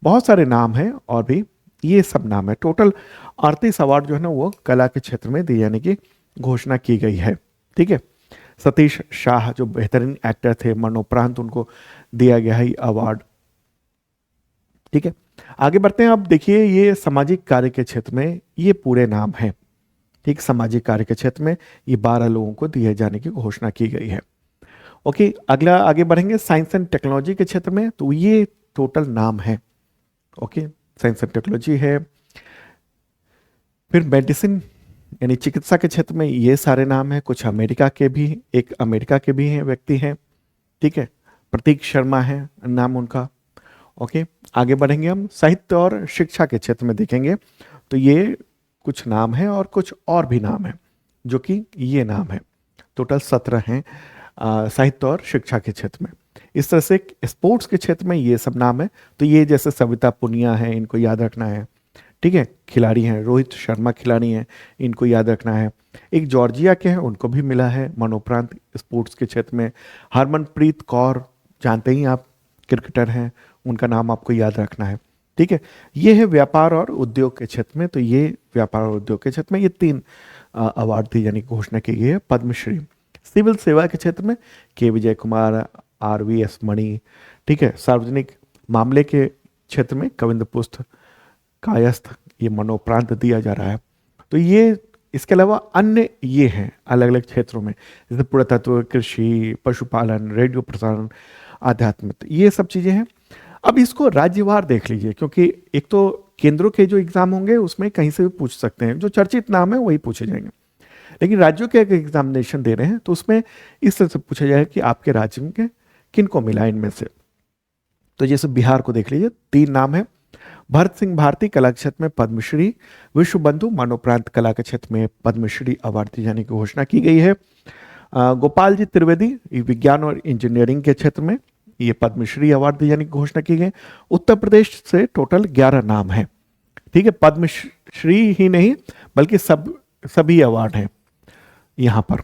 बहुत सारे नाम हैं और भी ये सब नाम है। टोटल 38 अवार्ड जो है ना वो कला के क्षेत्र में दिए जाने की घोषणा की गई है। ठीक है, सतीश शाह जो बेहतरीन एक्टर थे, मरणोपरांत उनको दिया गया है अवार्ड। ठीक है, आगे बढ़ते हैं। अब देखिए ये सामाजिक कार्य के क्षेत्र में ये पूरे नाम हैं। ठीक, सामाजिक कार्य के क्षेत्र में ये 12 लोगों को दिए जाने की घोषणा की गई है। ओके, अगला आगे बढ़ेंगे साइंस एंड टेक्नोलॉजी के क्षेत्र में, तो ये टोटल नाम है। ओके, साइंस एंड टेक्नोलॉजी है। फिर मेडिसिन यानी चिकित्सा के क्षेत्र में ये सारे नाम हैं। कुछ अमेरिका के भी, एक अमेरिका के भी हैं व्यक्ति हैं। ठीक है, प्रतीक शर्मा है नाम उनका। ओके, आगे बढ़ेंगे हम साहित्य और शिक्षा के क्षेत्र में देखेंगे, तो ये कुछ नाम हैं और कुछ और भी नाम हैं जो कि ये नाम है। टोटल 17 हैं साहित्य और शिक्षा के क्षेत्र में। इस तरह से स्पोर्ट्स के क्षेत्र में ये सब नाम है, तो ये जैसे सविता पुनिया है, इनको याद रखना है। ठीक है, खिलाड़ी हैं, रोहित शर्मा खिलाड़ी हैं, इनको याद रखना है। एक जॉर्जिया के हैं, उनको भी मिला है मरणोपरांत स्पोर्ट्स के क्षेत्र में। हरमनप्रीत कौर जानते ही आप, क्रिकेटर हैं, उनका नाम आपको याद रखना है। ठीक है, ये है व्यापार और उद्योग के क्षेत्र में, तो ये व्यापार और उद्योग के क्षेत्र में ये 3 अवार्ड दिए जाने की घोषणा की गई है पद्मश्री। सिविल सेवा के क्षेत्र में के विजय कुमार, RVS मणि। ठीक है, सार्वजनिक मामले के क्षेत्र में कविंद्र पुष्ट कायस्थ, ये मरणोपरांत दिया जा रहा है। तो ये इसके अलावा अन्य ये हैं अलग अलग क्षेत्रों में, जैसे पुरातत्व, कृषि, पशुपालन, रेडियो प्रसारण, आध्यात्म, ये सब चीज़ें हैं। अब इसको राज्यवार देख लीजिए, क्योंकि एक तो केंद्रों के जो एग्जाम होंगे उसमें कहीं से भी पूछ सकते हैं, जो चर्चित नाम है वही पूछे जाएंगे। लेकिन राज्यों के अगर एग्जामिनेशन दे रहे हैं तो उसमें इस तरह से पूछा जाएगा कि आपके राज्य में किन को मिला इनमें से। तो जैसे बिहार को देख लीजिए, 3 नाम है। भरत सिंह भारती कला के क्षेत्र में पद्मश्री, विश्व बंधु मरणोपरांत कला के क्षेत्र में पद्मश्री अवार्ड दिए जाने की घोषणा की गई है। गोपाल जी त्रिवेदी विज्ञान और इंजीनियरिंग के क्षेत्र में ये पद्मश्री अवार्ड दिए जाने की घोषणा की गई। उत्तर प्रदेश से टोटल 11 नाम है, ठीक है। पद्मश्री ही नहीं बल्कि सभी अवार्ड हैं यहां पर,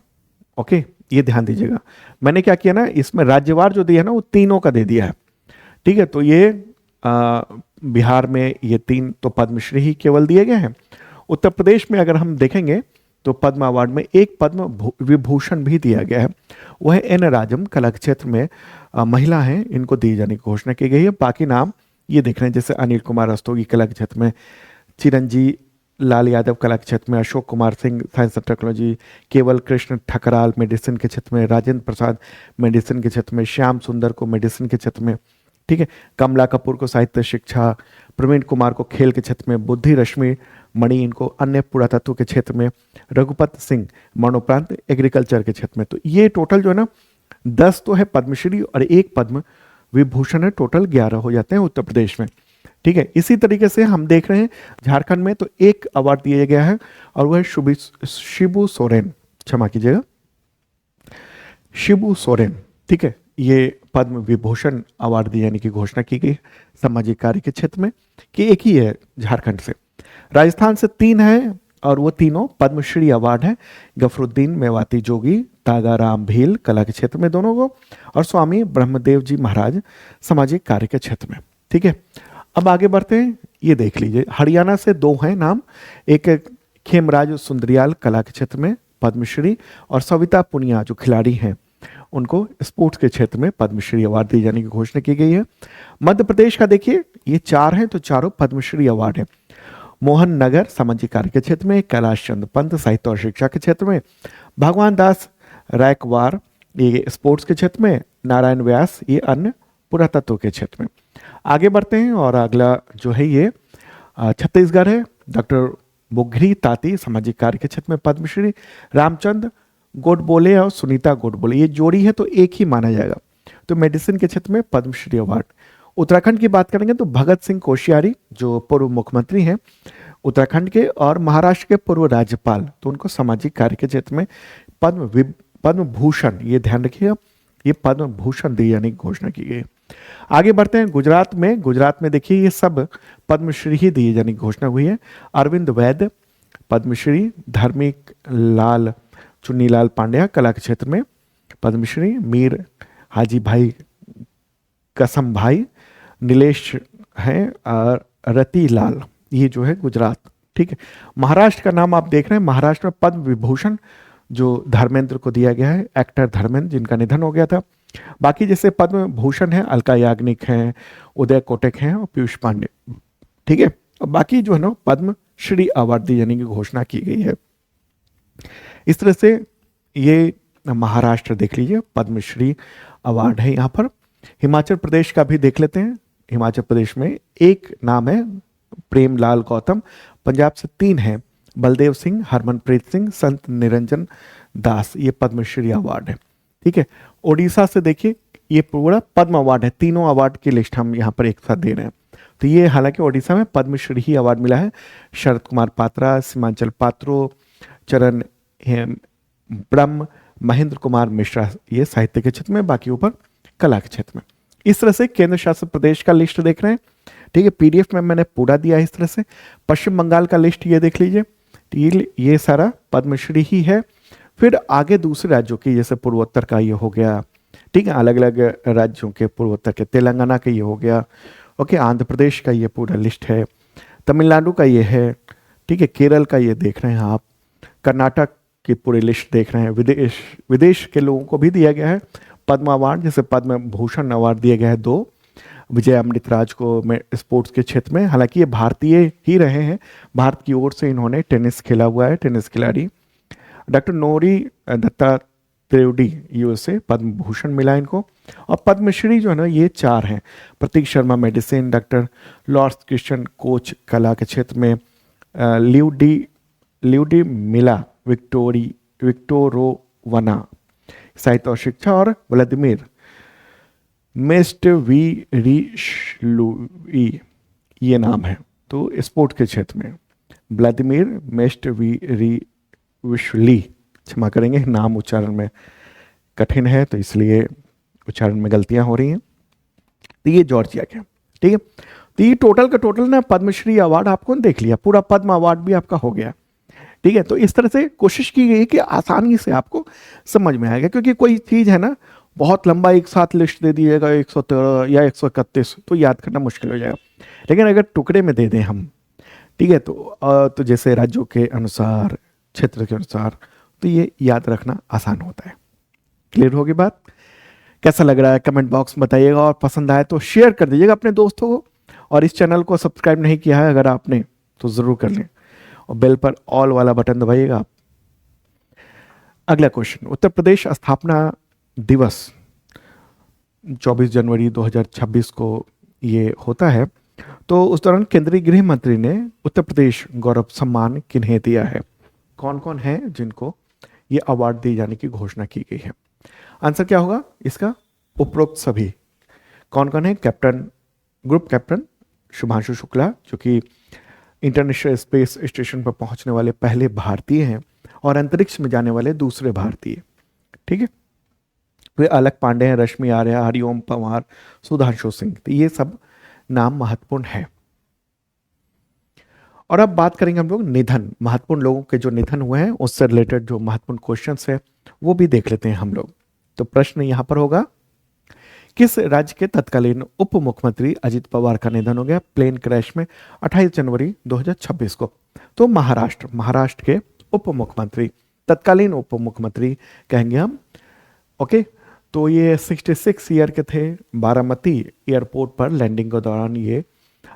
ओके, ये ध्यान दीजिएगा। मैंने क्या किया ना, इसमें राज्यवार जो दिया है ना वो तीनों का दे दिया है, ठीक है। तो ये बिहार में ये 3 तो पद्मश्री ही केवल दिए गए हैं। उत्तर प्रदेश में अगर हम देखेंगे तो पद्म अवार्ड में एक पद्म विभूषण भी दिया गया है, वह एन राजम कला क्षेत्र में महिला हैं, इनको दिए जाने की घोषणा की गई है। बाकी नाम ये देख रहे हैं, जैसे अनिल कुमार रस्तोगी कला क्षेत्र में, चिरंजी लाल यादव कला क्षेत्र में, Ashok Kumar Singh science and technology, केवल कृष्ण ठकराल मेडिसिन के क्षेत्र में, राजेंद्र प्रसाद मेडिसिन के क्षेत्र में, श्याम सुंदर को मेडिसिन के क्षेत्र में, ठीक है। कमला कपूर को साहित्य शिक्षा, प्रवीण कुमार को खेल के क्षेत्र में, बुद्धि रश्मि मणि इनको अन्य पुरातत्व के क्षेत्र में, रघुपत सिंह मरणोपरांत एग्रीकल्चर के क्षेत्र में। तो ये टोटल जो है ना 10 तो है पद्मश्री और एक पद्म विभूषण है, टोटल 11 हो जाते हैं उत्तर प्रदेश में, ठीक है। इसी तरीके से हम देख रहे हैं झारखंड में तो एक अवार्ड दिया गया है और वह है शिबू सोरेन, क्षमा कीजिएगा, शिबू सोरेन, ठीक है। ये पद्म विभूषण अवार्ड दिए जाने की घोषणा की गई सामाजिक कार्य के क्षेत्र में, कि एक ही है झारखंड से। राजस्थान से 3 है और वो तीनों पद्मश्री अवार्ड है, गफरुद्दीन मेवाती जोगी तागाराम भील कला के क्षेत्र में दोनों को, और स्वामी ब्रह्मदेव जी महाराज सामाजिक कार्य के क्षेत्र में, ठीक है। अब आगे बढ़ते हैं, ये देख लीजिए हरियाणा से 2 हैं नाम, एक खेमराज सुंदरियाल कला के क्षेत्र में पद्मश्री, और सविता पुनिया जो खिलाड़ी हैं उनको स्पोर्ट्स के क्षेत्र में पद्मश्री अवार्ड दिए जाने की घोषणा की गई है। मध्य प्रदेश का देखिए ये 4 हैं, तो चारों पद्मश्री अवार्ड है। मोहन नगर सामाजिक कार्य के क्षेत्र में, कैलाश चंद्र पंत साहित्य और शिक्षा के क्षेत्र में, भगवान दास रायकवार ये स्पोर्ट्स के क्षेत्र में, नारायण व्यास ये अन्य पुरातत्व के क्षेत्र में। आगे बढ़ते हैं और अगला जो है ये छत्तीसगढ़ है, डॉक्टर बुघरी ताती सामाजिक कार्य के क्षेत्र में पद्मश्री, रामचंद्र गोडबोले और सुनीता गोडबोले ये जोड़ी है तो एक ही माना जाएगा, तो मेडिसिन के क्षेत्र में पद्मश्री अवार्ड। उत्तराखंड की बात करेंगे तो भगत सिंह कोश्यारी जो पूर्व मुख्यमंत्री हैं उत्तराखंड के और महाराष्ट्र के पूर्व राज्यपाल, तो उनको सामाजिक कार्य के क्षेत्र में पद्म भूषण, ये ध्यान रखिएगा, ये पद्म भूषण दिए जाने की घोषणा की गई। आगे बढ़ते हैं गुजरात में देखिए ये सब पद्मश्री ही दिए जाने की घोषणा हुई है। अरविंद वैद्य पद्मश्री, धर्मिक लाल चुन्नीलाल पांड्या कला के क्षेत्र में पद्मश्री, मीर हाजी भाई कसम भाई नीलेश हैं, और रति लाल ये जो है गुजरात, ठीक है। महाराष्ट्र का नाम आप देख रहे हैं, महाराष्ट्र में पद्म विभूषण जो धर्मेंद्र को दिया गया है, एक्टर धर्मेंद्र जिनका निधन हो गया था। बाकी जैसे पद्म भूषण है अलका याग्निक हैं, उदय कोटक हैं और पीयूष पांडे, ठीक है। और बाकी जो है ना पद्म श्री अवार्ड दिए जाने की घोषणा की गई है। इस तरह से ये महाराष्ट्र देख लीजिए पद्मश्री अवार्ड है यहाँ पर। हिमाचल प्रदेश का भी देख लेते हैं। हिमाचल प्रदेश में एक नाम है प्रेमलाल गौतम, पंजाब से 3 हैं बलदेव सिंह, हरमनप्रीत सिंह, संत निरंजन दास, ये पद्मश्री अवार्ड है, ठीक है। ओडिशा से देखिए ये पूरा पद्म अवार्ड है, तीनों अवार्ड की लिस्ट हम यहाँ पर एक साथ दे रहे हैं। तो ये हालांकि ओडिशा में पद्मश्री ही अवार्ड मिला है। शरद कुमार पात्रा, सीमांचल पात्रो, चरण ब्रह्म, महेंद्र कुमार मिश्रा ये साहित्य के क्षेत्र में, बाकी ऊपर कला के क्षेत्र में। इस तरह से केंद्र शासित प्रदेश का लिस्ट देख रहे हैं, ठीक है। पीडीएफ में मैंने पूरा दिया है इस तरह से। पश्चिम बंगाल का लिस्ट ये देख लीजिए, ये सारा पद्मश्री ही है। फिर आगे दूसरे राज्यों की जैसे पूर्वोत्तर का ये हो गया, ठीक है, अलग अलग राज्यों के पूर्वोत्तर के, तेलंगाना का ये हो गया, ओके, आंध्र प्रदेश का ये पूरा लिस्ट है, तमिलनाडु का ये है, ठीक है, केरल का ये देख रहे हैं आप, कर्नाटक की पूरी लिस्ट देख रहे हैं। विदेश के लोगों को भी दिया गया है पद्म अवार्ड, जैसे पद्म भूषण अवार्ड दिया गया है 2 विजय अमृतराज को स्पोर्ट्स के क्षेत्र में, हालांकि ये भारतीय ही रहे हैं, भारत की ओर से इन्होंने टेनिस खेला हुआ है, टेनिस खिलाड़ी। Doctor Norrie Dattatreya USA Padma Bhushan मिला इनको। और पद्मश्री जो है ना ये 4 हैं, Prateek Sharma medicine, doctor lords Christian coach कला के क्षेत्र में, ल्यूडी मिला विक्टोरोवना साहित्य और शिक्षा, और व्लादिमीर मेस्टवीरिश्लुई ये नाम है, तो स्पोर्ट के क्षेत्र में व्लादिमीर मेस्टवीरिश्ली, क्षमा करेंगे नाम उच्चारण में कठिन है तो इसलिए उच्चारण में गलतियां हो रही हैं। तो ये जॉर्जिया के, ठीक है। तो ये टोटल का टोटल ना पद्मश्री अवार्ड आपको देख लिया, पूरा पद्म अवार्ड भी आपका हो गया, ठीक है। तो इस तरह से कोशिश की गई कि आसानी से आपको समझ में आएगा, क्योंकि कोई चीज़ है ना बहुत लंबा एक साथ लिस्ट दे दिएगा 113 या 131 तो याद करना मुश्किल हो जाएगा। लेकिन अगर टुकड़े में दे दें हम, ठीक है, तो जैसे राज्यों के अनुसार, क्षेत्र के अनुसार, तो ये याद रखना आसान होता है। क्लियर होगी बात? कैसा लग रहा है कमेंट बॉक्स में बताइएगा, और पसंद आए तो शेयर कर दीजिएगा अपने दोस्तों को, और इस चैनल को सब्सक्राइब नहीं किया है अगर आपने तो ज़रूर कर लें, और बेल पर ऑल वाला बटन दबाइएगा आप। अगला क्वेश्चन, उत्तर प्रदेश स्थापना दिवस 24 जनवरी 2026 को ये होता है, तो उस दौरान केंद्रीय गृह मंत्री ने उत्तर प्रदेश गौरव सम्मान किन्हें दिया है? कौन कौन है जिनको ये अवार्ड दिए जाने की घोषणा की गई है? आंसर क्या होगा इसका? उपरोक्त सभी। कौन कौन है? Captain, group captain Shubhanshu Shukla, जो कि इंटरनेशनल स्पेस स्टेशन पर पहुंचने वाले पहले भारतीय हैं और अंतरिक्ष में जाने वाले दूसरे भारतीय, ठीक है। वे अलक पांडे हैं, रश्मि आर्या, हरिओम पवार, सुधांशु सिंह, तो ये सब नाम महत्वपूर्ण है। और अब बात करेंगे हम लोग निधन, महत्वपूर्ण लोगों के जो निधन हुए हैं उससे रिलेटेड जो महत्वपूर्ण क्वेश्चंस है वो भी देख लेते हैं हम लोग। तो प्रश्न यहां पर होगा, किस राज्य के तत्कालीन उप मुख्यमंत्री अजित पवार का निधन हो गया प्लेन क्रैश में 28 जनवरी 2026 को? तो महाराष्ट्र के उप मुख्यमंत्री, तत्कालीन उप मुख्यमंत्री कहेंगे हम, ओके। तो ये 66 ईयर के थे, बारामती एयरपोर्ट पर लैंडिंग के दौरान ये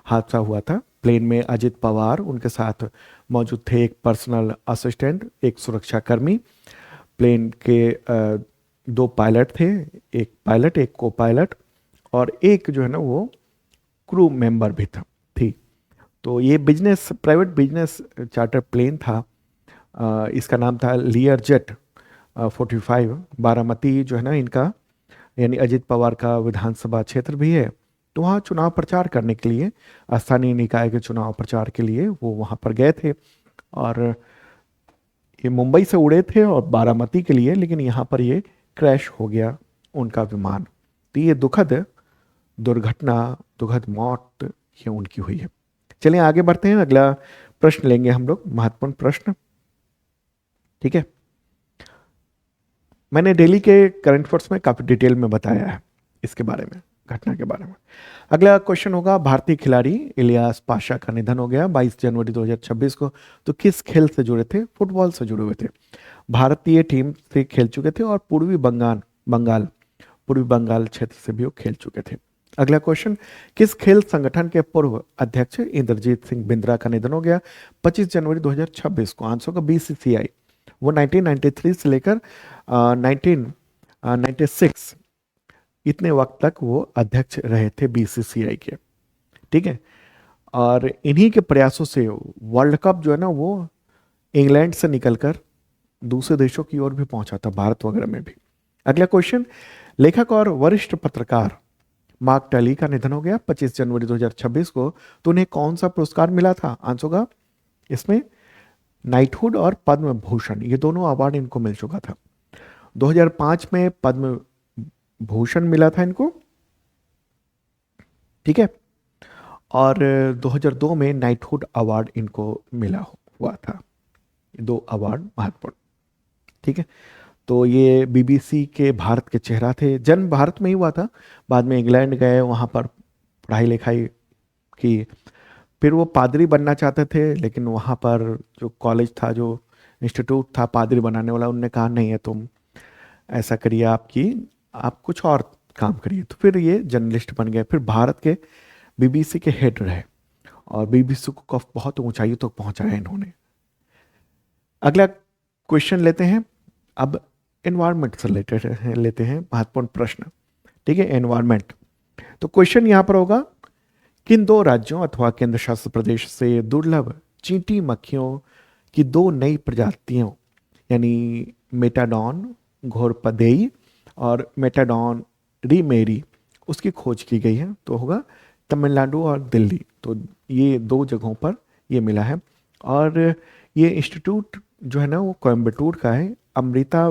हादसा हुआ था। प्लेन में अजित पवार, उनके साथ मौजूद थे एक पर्सनल असिस्टेंट, एक सुरक्षाकर्मी, प्लेन के दो पायलट थे, एक पायलट, एक को पायलट, और एक जो है ना वो क्रू मेंबर भी थी। तो ये business, private business charter plane था। इसका नाम था लियर जेट 45। बारामती जो है ना इनका, यानी अजित पवार का विधानसभा क्षेत्र भी है, तो वहाँ चुनाव प्रचार करने के लिए, स्थानीय निकाय के चुनाव प्रचार के लिए वो वहाँ पर गए थे। और ये मुंबई से उड़े थे और बारामती के लिए, लेकिन यहाँ पर ये क्रैश हो गया उनका विमान। तो ये दुखद दुर्घटना, दुखद मौत ये उनकी हुई है। चलिए आगे बढ़ते हैं, अगला प्रश्न लेंगे हम लोग, महत्वपूर्ण प्रश्न, ठीक है। मैंने दिल्ली के करंट अफेयर्स में काफी डिटेल में बताया है इसके बारे में, घटना के बारे में। अगला क्वेश्चन होगा, भारतीय खिलाड़ी इलियास पाशा का निधन हो गया 22 जनवरी 2026 को। तो किस खेल से जुड़े थे? फुटबॉल से जुड़े हुए थे, भारतीय टीम से खेल चुके थे, और पूर्वी बंगाल क्षेत्र से भी वो खेल चुके थे। अगला क्वेश्चन, किस खेल संगठन के पूर्व अध्यक्ष इंद्रजीत सिंह बिंद्रा का निधन हो गया 25 जनवरी 2026 को? आंसर का बीसीसीआई। वो 1993 से लेकर 1996 इतने वक्त तक वो अध्यक्ष रहे थे बीसीसीआई के, ठीक है। और इन्हीं के प्रयासों से वर्ल्ड कप जो है ना वो इंग्लैंड से निकलकर दूसरे देशों की ओर भी पहुंचा था, भारत वगैरह में भी। अगला क्वेश्चन, लेखक और वरिष्ठ पत्रकार मार्क टली का निधन हो गया 25 जनवरी 2026 को। तो उन्हें कौन सा पुरस्कार मिला था? आंसर होगा इसमें नाइटहुड और पद्म भूषण, ये दोनों अवार्ड इनको मिल चुका था। 2005 में पद्म भूषण मिला था इनको, ठीक है, और 2002 में नाइटहुड अवार्ड इनको मिला हुआ था। ये दो अवार्ड महत्वपूर्ण, ठीक है। तो ये बीबीसी के भारत के चेहरा थे, जन्म भारत में ही हुआ था, बाद में इंग्लैंड गए, वहाँ पर पढ़ाई लिखाई की, फिर वो पादरी बनना चाहते थे, लेकिन वहाँ पर जो कॉलेज था, जो इंस्टीट्यूट था पादरी बनाने वाला, उनने कहा नहीं है तुम ऐसा करिए, आप कुछ और काम करिए। तो फिर ये जर्नलिस्ट बन गए, फिर भारत के बीबीसी के हेड रहे, और बीबीसी को बहुत ऊंचाइयों तक पहुंचाया इन्होंने। अगला क्वेश्चन लेते हैं, अब एनवायरनमेंट से रिलेटेड लेते हैं महत्वपूर्ण प्रश्न, ठीक है, एनवायरनमेंट। तो क्वेश्चन यहां पर होगा, किन दो राज्यों अथवा केंद्र शासित प्रदेश से दुर्लभ चींटी मक्खियों की दो नई प्रजातियों, यानी मेटाडॉन घोरपदेई और मेटाडॉन रीमेरी, उसकी खोज की गई है? तो होगा तमिलनाडु और दिल्ली। तो ये दो जगहों पर ये मिला है, और ये इंस्टीट्यूट जो है ना वो कोयम्बटूर का है, अमृता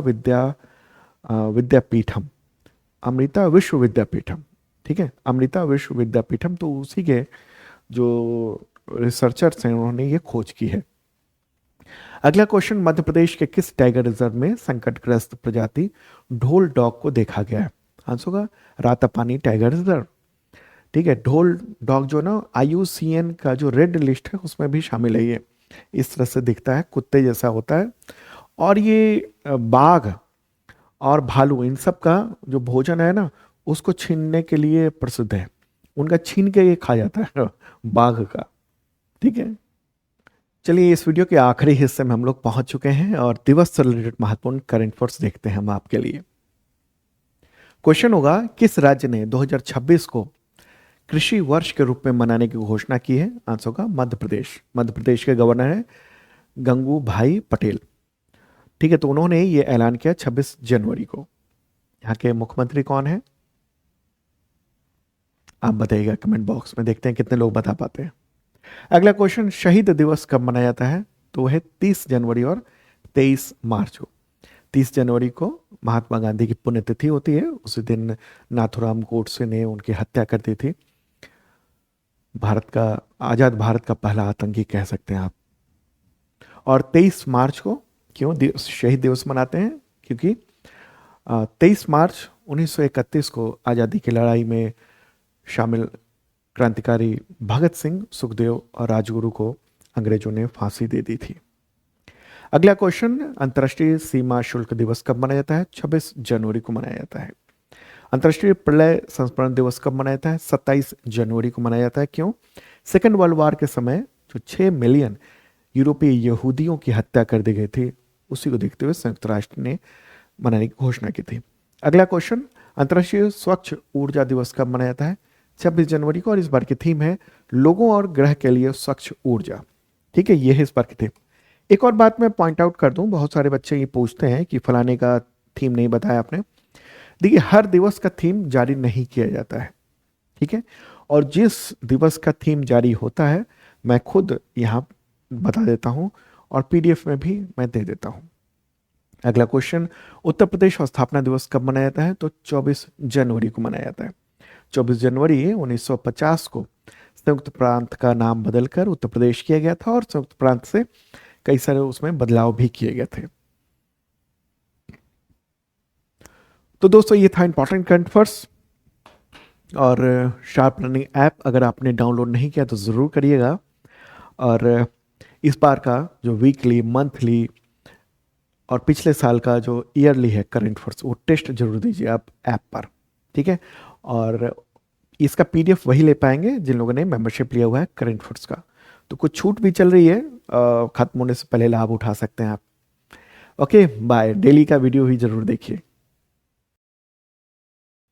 विश्व विद्यापीठम, ठीक है, अमृता विश्व विद्यापीठम, तो उसी के जो रिसर्चर्स हैं उन्होंने ये खोज की है। अगला क्वेश्चन, मध्य प्रदेश के किस टाइगर रिजर्व में संकटग्रस्त प्रजाति ढोल डॉग को देखा गया है? आंसर होगा रातापानी टाइगर रिजर्व। ठीक है, ढोल डॉग जो ना IUCN का जो रेड लिस्ट है उसमें भी शामिल है। ये इस तरह से दिखता है, कुत्ते जैसा होता है, और ये बाघ और भालू इन सब का जो भोजन है ना उसको छीनने के लिए प्रसिद्ध है। उनका छीन के ये खा जाता है बाघ का। ठीक है, चलिए इस वीडियो के आखिरी हिस्से में हम लोग पहुंच चुके हैं और दिवस से रिलेटेड महत्वपूर्ण करंट अफेयर्स देखते हैं हम आपके लिए। क्वेश्चन होगा, किस राज्य ने 2026 को कृषि वर्ष के रूप में मनाने की घोषणा की है? आंसर होगा मध्य प्रदेश। मध्य प्रदेश के गवर्नर हैं गंगू भाई पटेल। ठीक है, तो उन्होंने ये ऐलान किया 26 जनवरी को। यहाँ के मुख्यमंत्री कौन है आप बताइएगा कमेंट बॉक्स में, देखते हैं कितने लोग बता पाते हैं। अगला क्वेश्चन, शहीद दिवस कब मनाया जाता है? तो है 30 जनवरी और 23 मार्च को। 30 जनवरी को महात्मा गांधी की पुण्यतिथि होती है, उसी दिन नाथूराम गोडसे ने उनकी हत्या कर दी थी। भारत का, आजाद भारत का पहला आतंकी कह सकते हैं आप। और 23 मार्च को क्यों शहीद दिवस मनाते हैं? क्योंकि 23 मार्च 1931 को आज़ादी की लड़ाई में शामिल क्रांतिकारी भगत सिंह, सुखदेव और राजगुरु को अंग्रेजों ने फांसी दे दी थी। अगला क्वेश्चन, अंतर्राष्ट्रीय सीमा शुल्क दिवस कब मनाया जाता है? 26 जनवरी को मनाया जाता है। अंतर्राष्ट्रीय प्रलय संस्मरण दिवस कब मनाया जाता है? 27 जनवरी को मनाया जाता है। क्यों? सेकेंड वर्ल्ड वॉर के समय जो 6 मिलियन यूरोपीय यहूदियों की हत्या कर दी गई थी, उसी को देखते हुए संयुक्त राष्ट्र ने मनाने की घोषणा की थी। अगला क्वेश्चन, अंतर्राष्ट्रीय स्वच्छ ऊर्जा दिवस कब मनाया जाता है? 26 जनवरी को, और इस बार की थीम है लोगों और ग्रह के लिए स्वच्छ ऊर्जा। ठीक है, ये है इस बार की थीम। एक और बात मैं पॉइंट आउट कर दूं, बहुत सारे बच्चे ये पूछते हैं कि फलाने का थीम नहीं बताया आपने। देखिए, हर दिवस का थीम जारी नहीं किया जाता है। ठीक है, और जिस दिवस का थीम जारी होता है मैं खुद यहाँ बता देता हूँ और PDF में भी मैं दे देता हूँ। अगला क्वेश्चन, उत्तर प्रदेश स्थापना दिवस कब मनाया जाता है? तो 24 जनवरी को मनाया जाता है। 24 जनवरी 1950 को संयुक्त प्रांत का नाम बदलकर उत्तर प्रदेश किया गया था और संयुक्त प्रांत से कई सारे उसमें बदलाव भी किए गए थे। तो दोस्तों ये था इंपॉर्टेंट करंट अफेयर्स। और शार्प लर्निंग ऐप अगर आपने डाउनलोड नहीं किया तो ज़रूर करिएगा। और इस बार का जो वीकली, मंथली और पिछले साल का जो ईयरली है करंट अफेयर्स, वो टेस्ट जरूर दीजिए आप ऐप पर। ठीक है, और इसका PDF वही ले पाएंगे जिन लोगों ने मेंबरशिप लिया हुआ है करंट अफेयर्स का। तो कुछ छूट भी चल रही है, खत्म होने से पहले लाभ उठा सकते हैं आप। ओके बाय, डेली का वीडियो ही जरूर देखिए।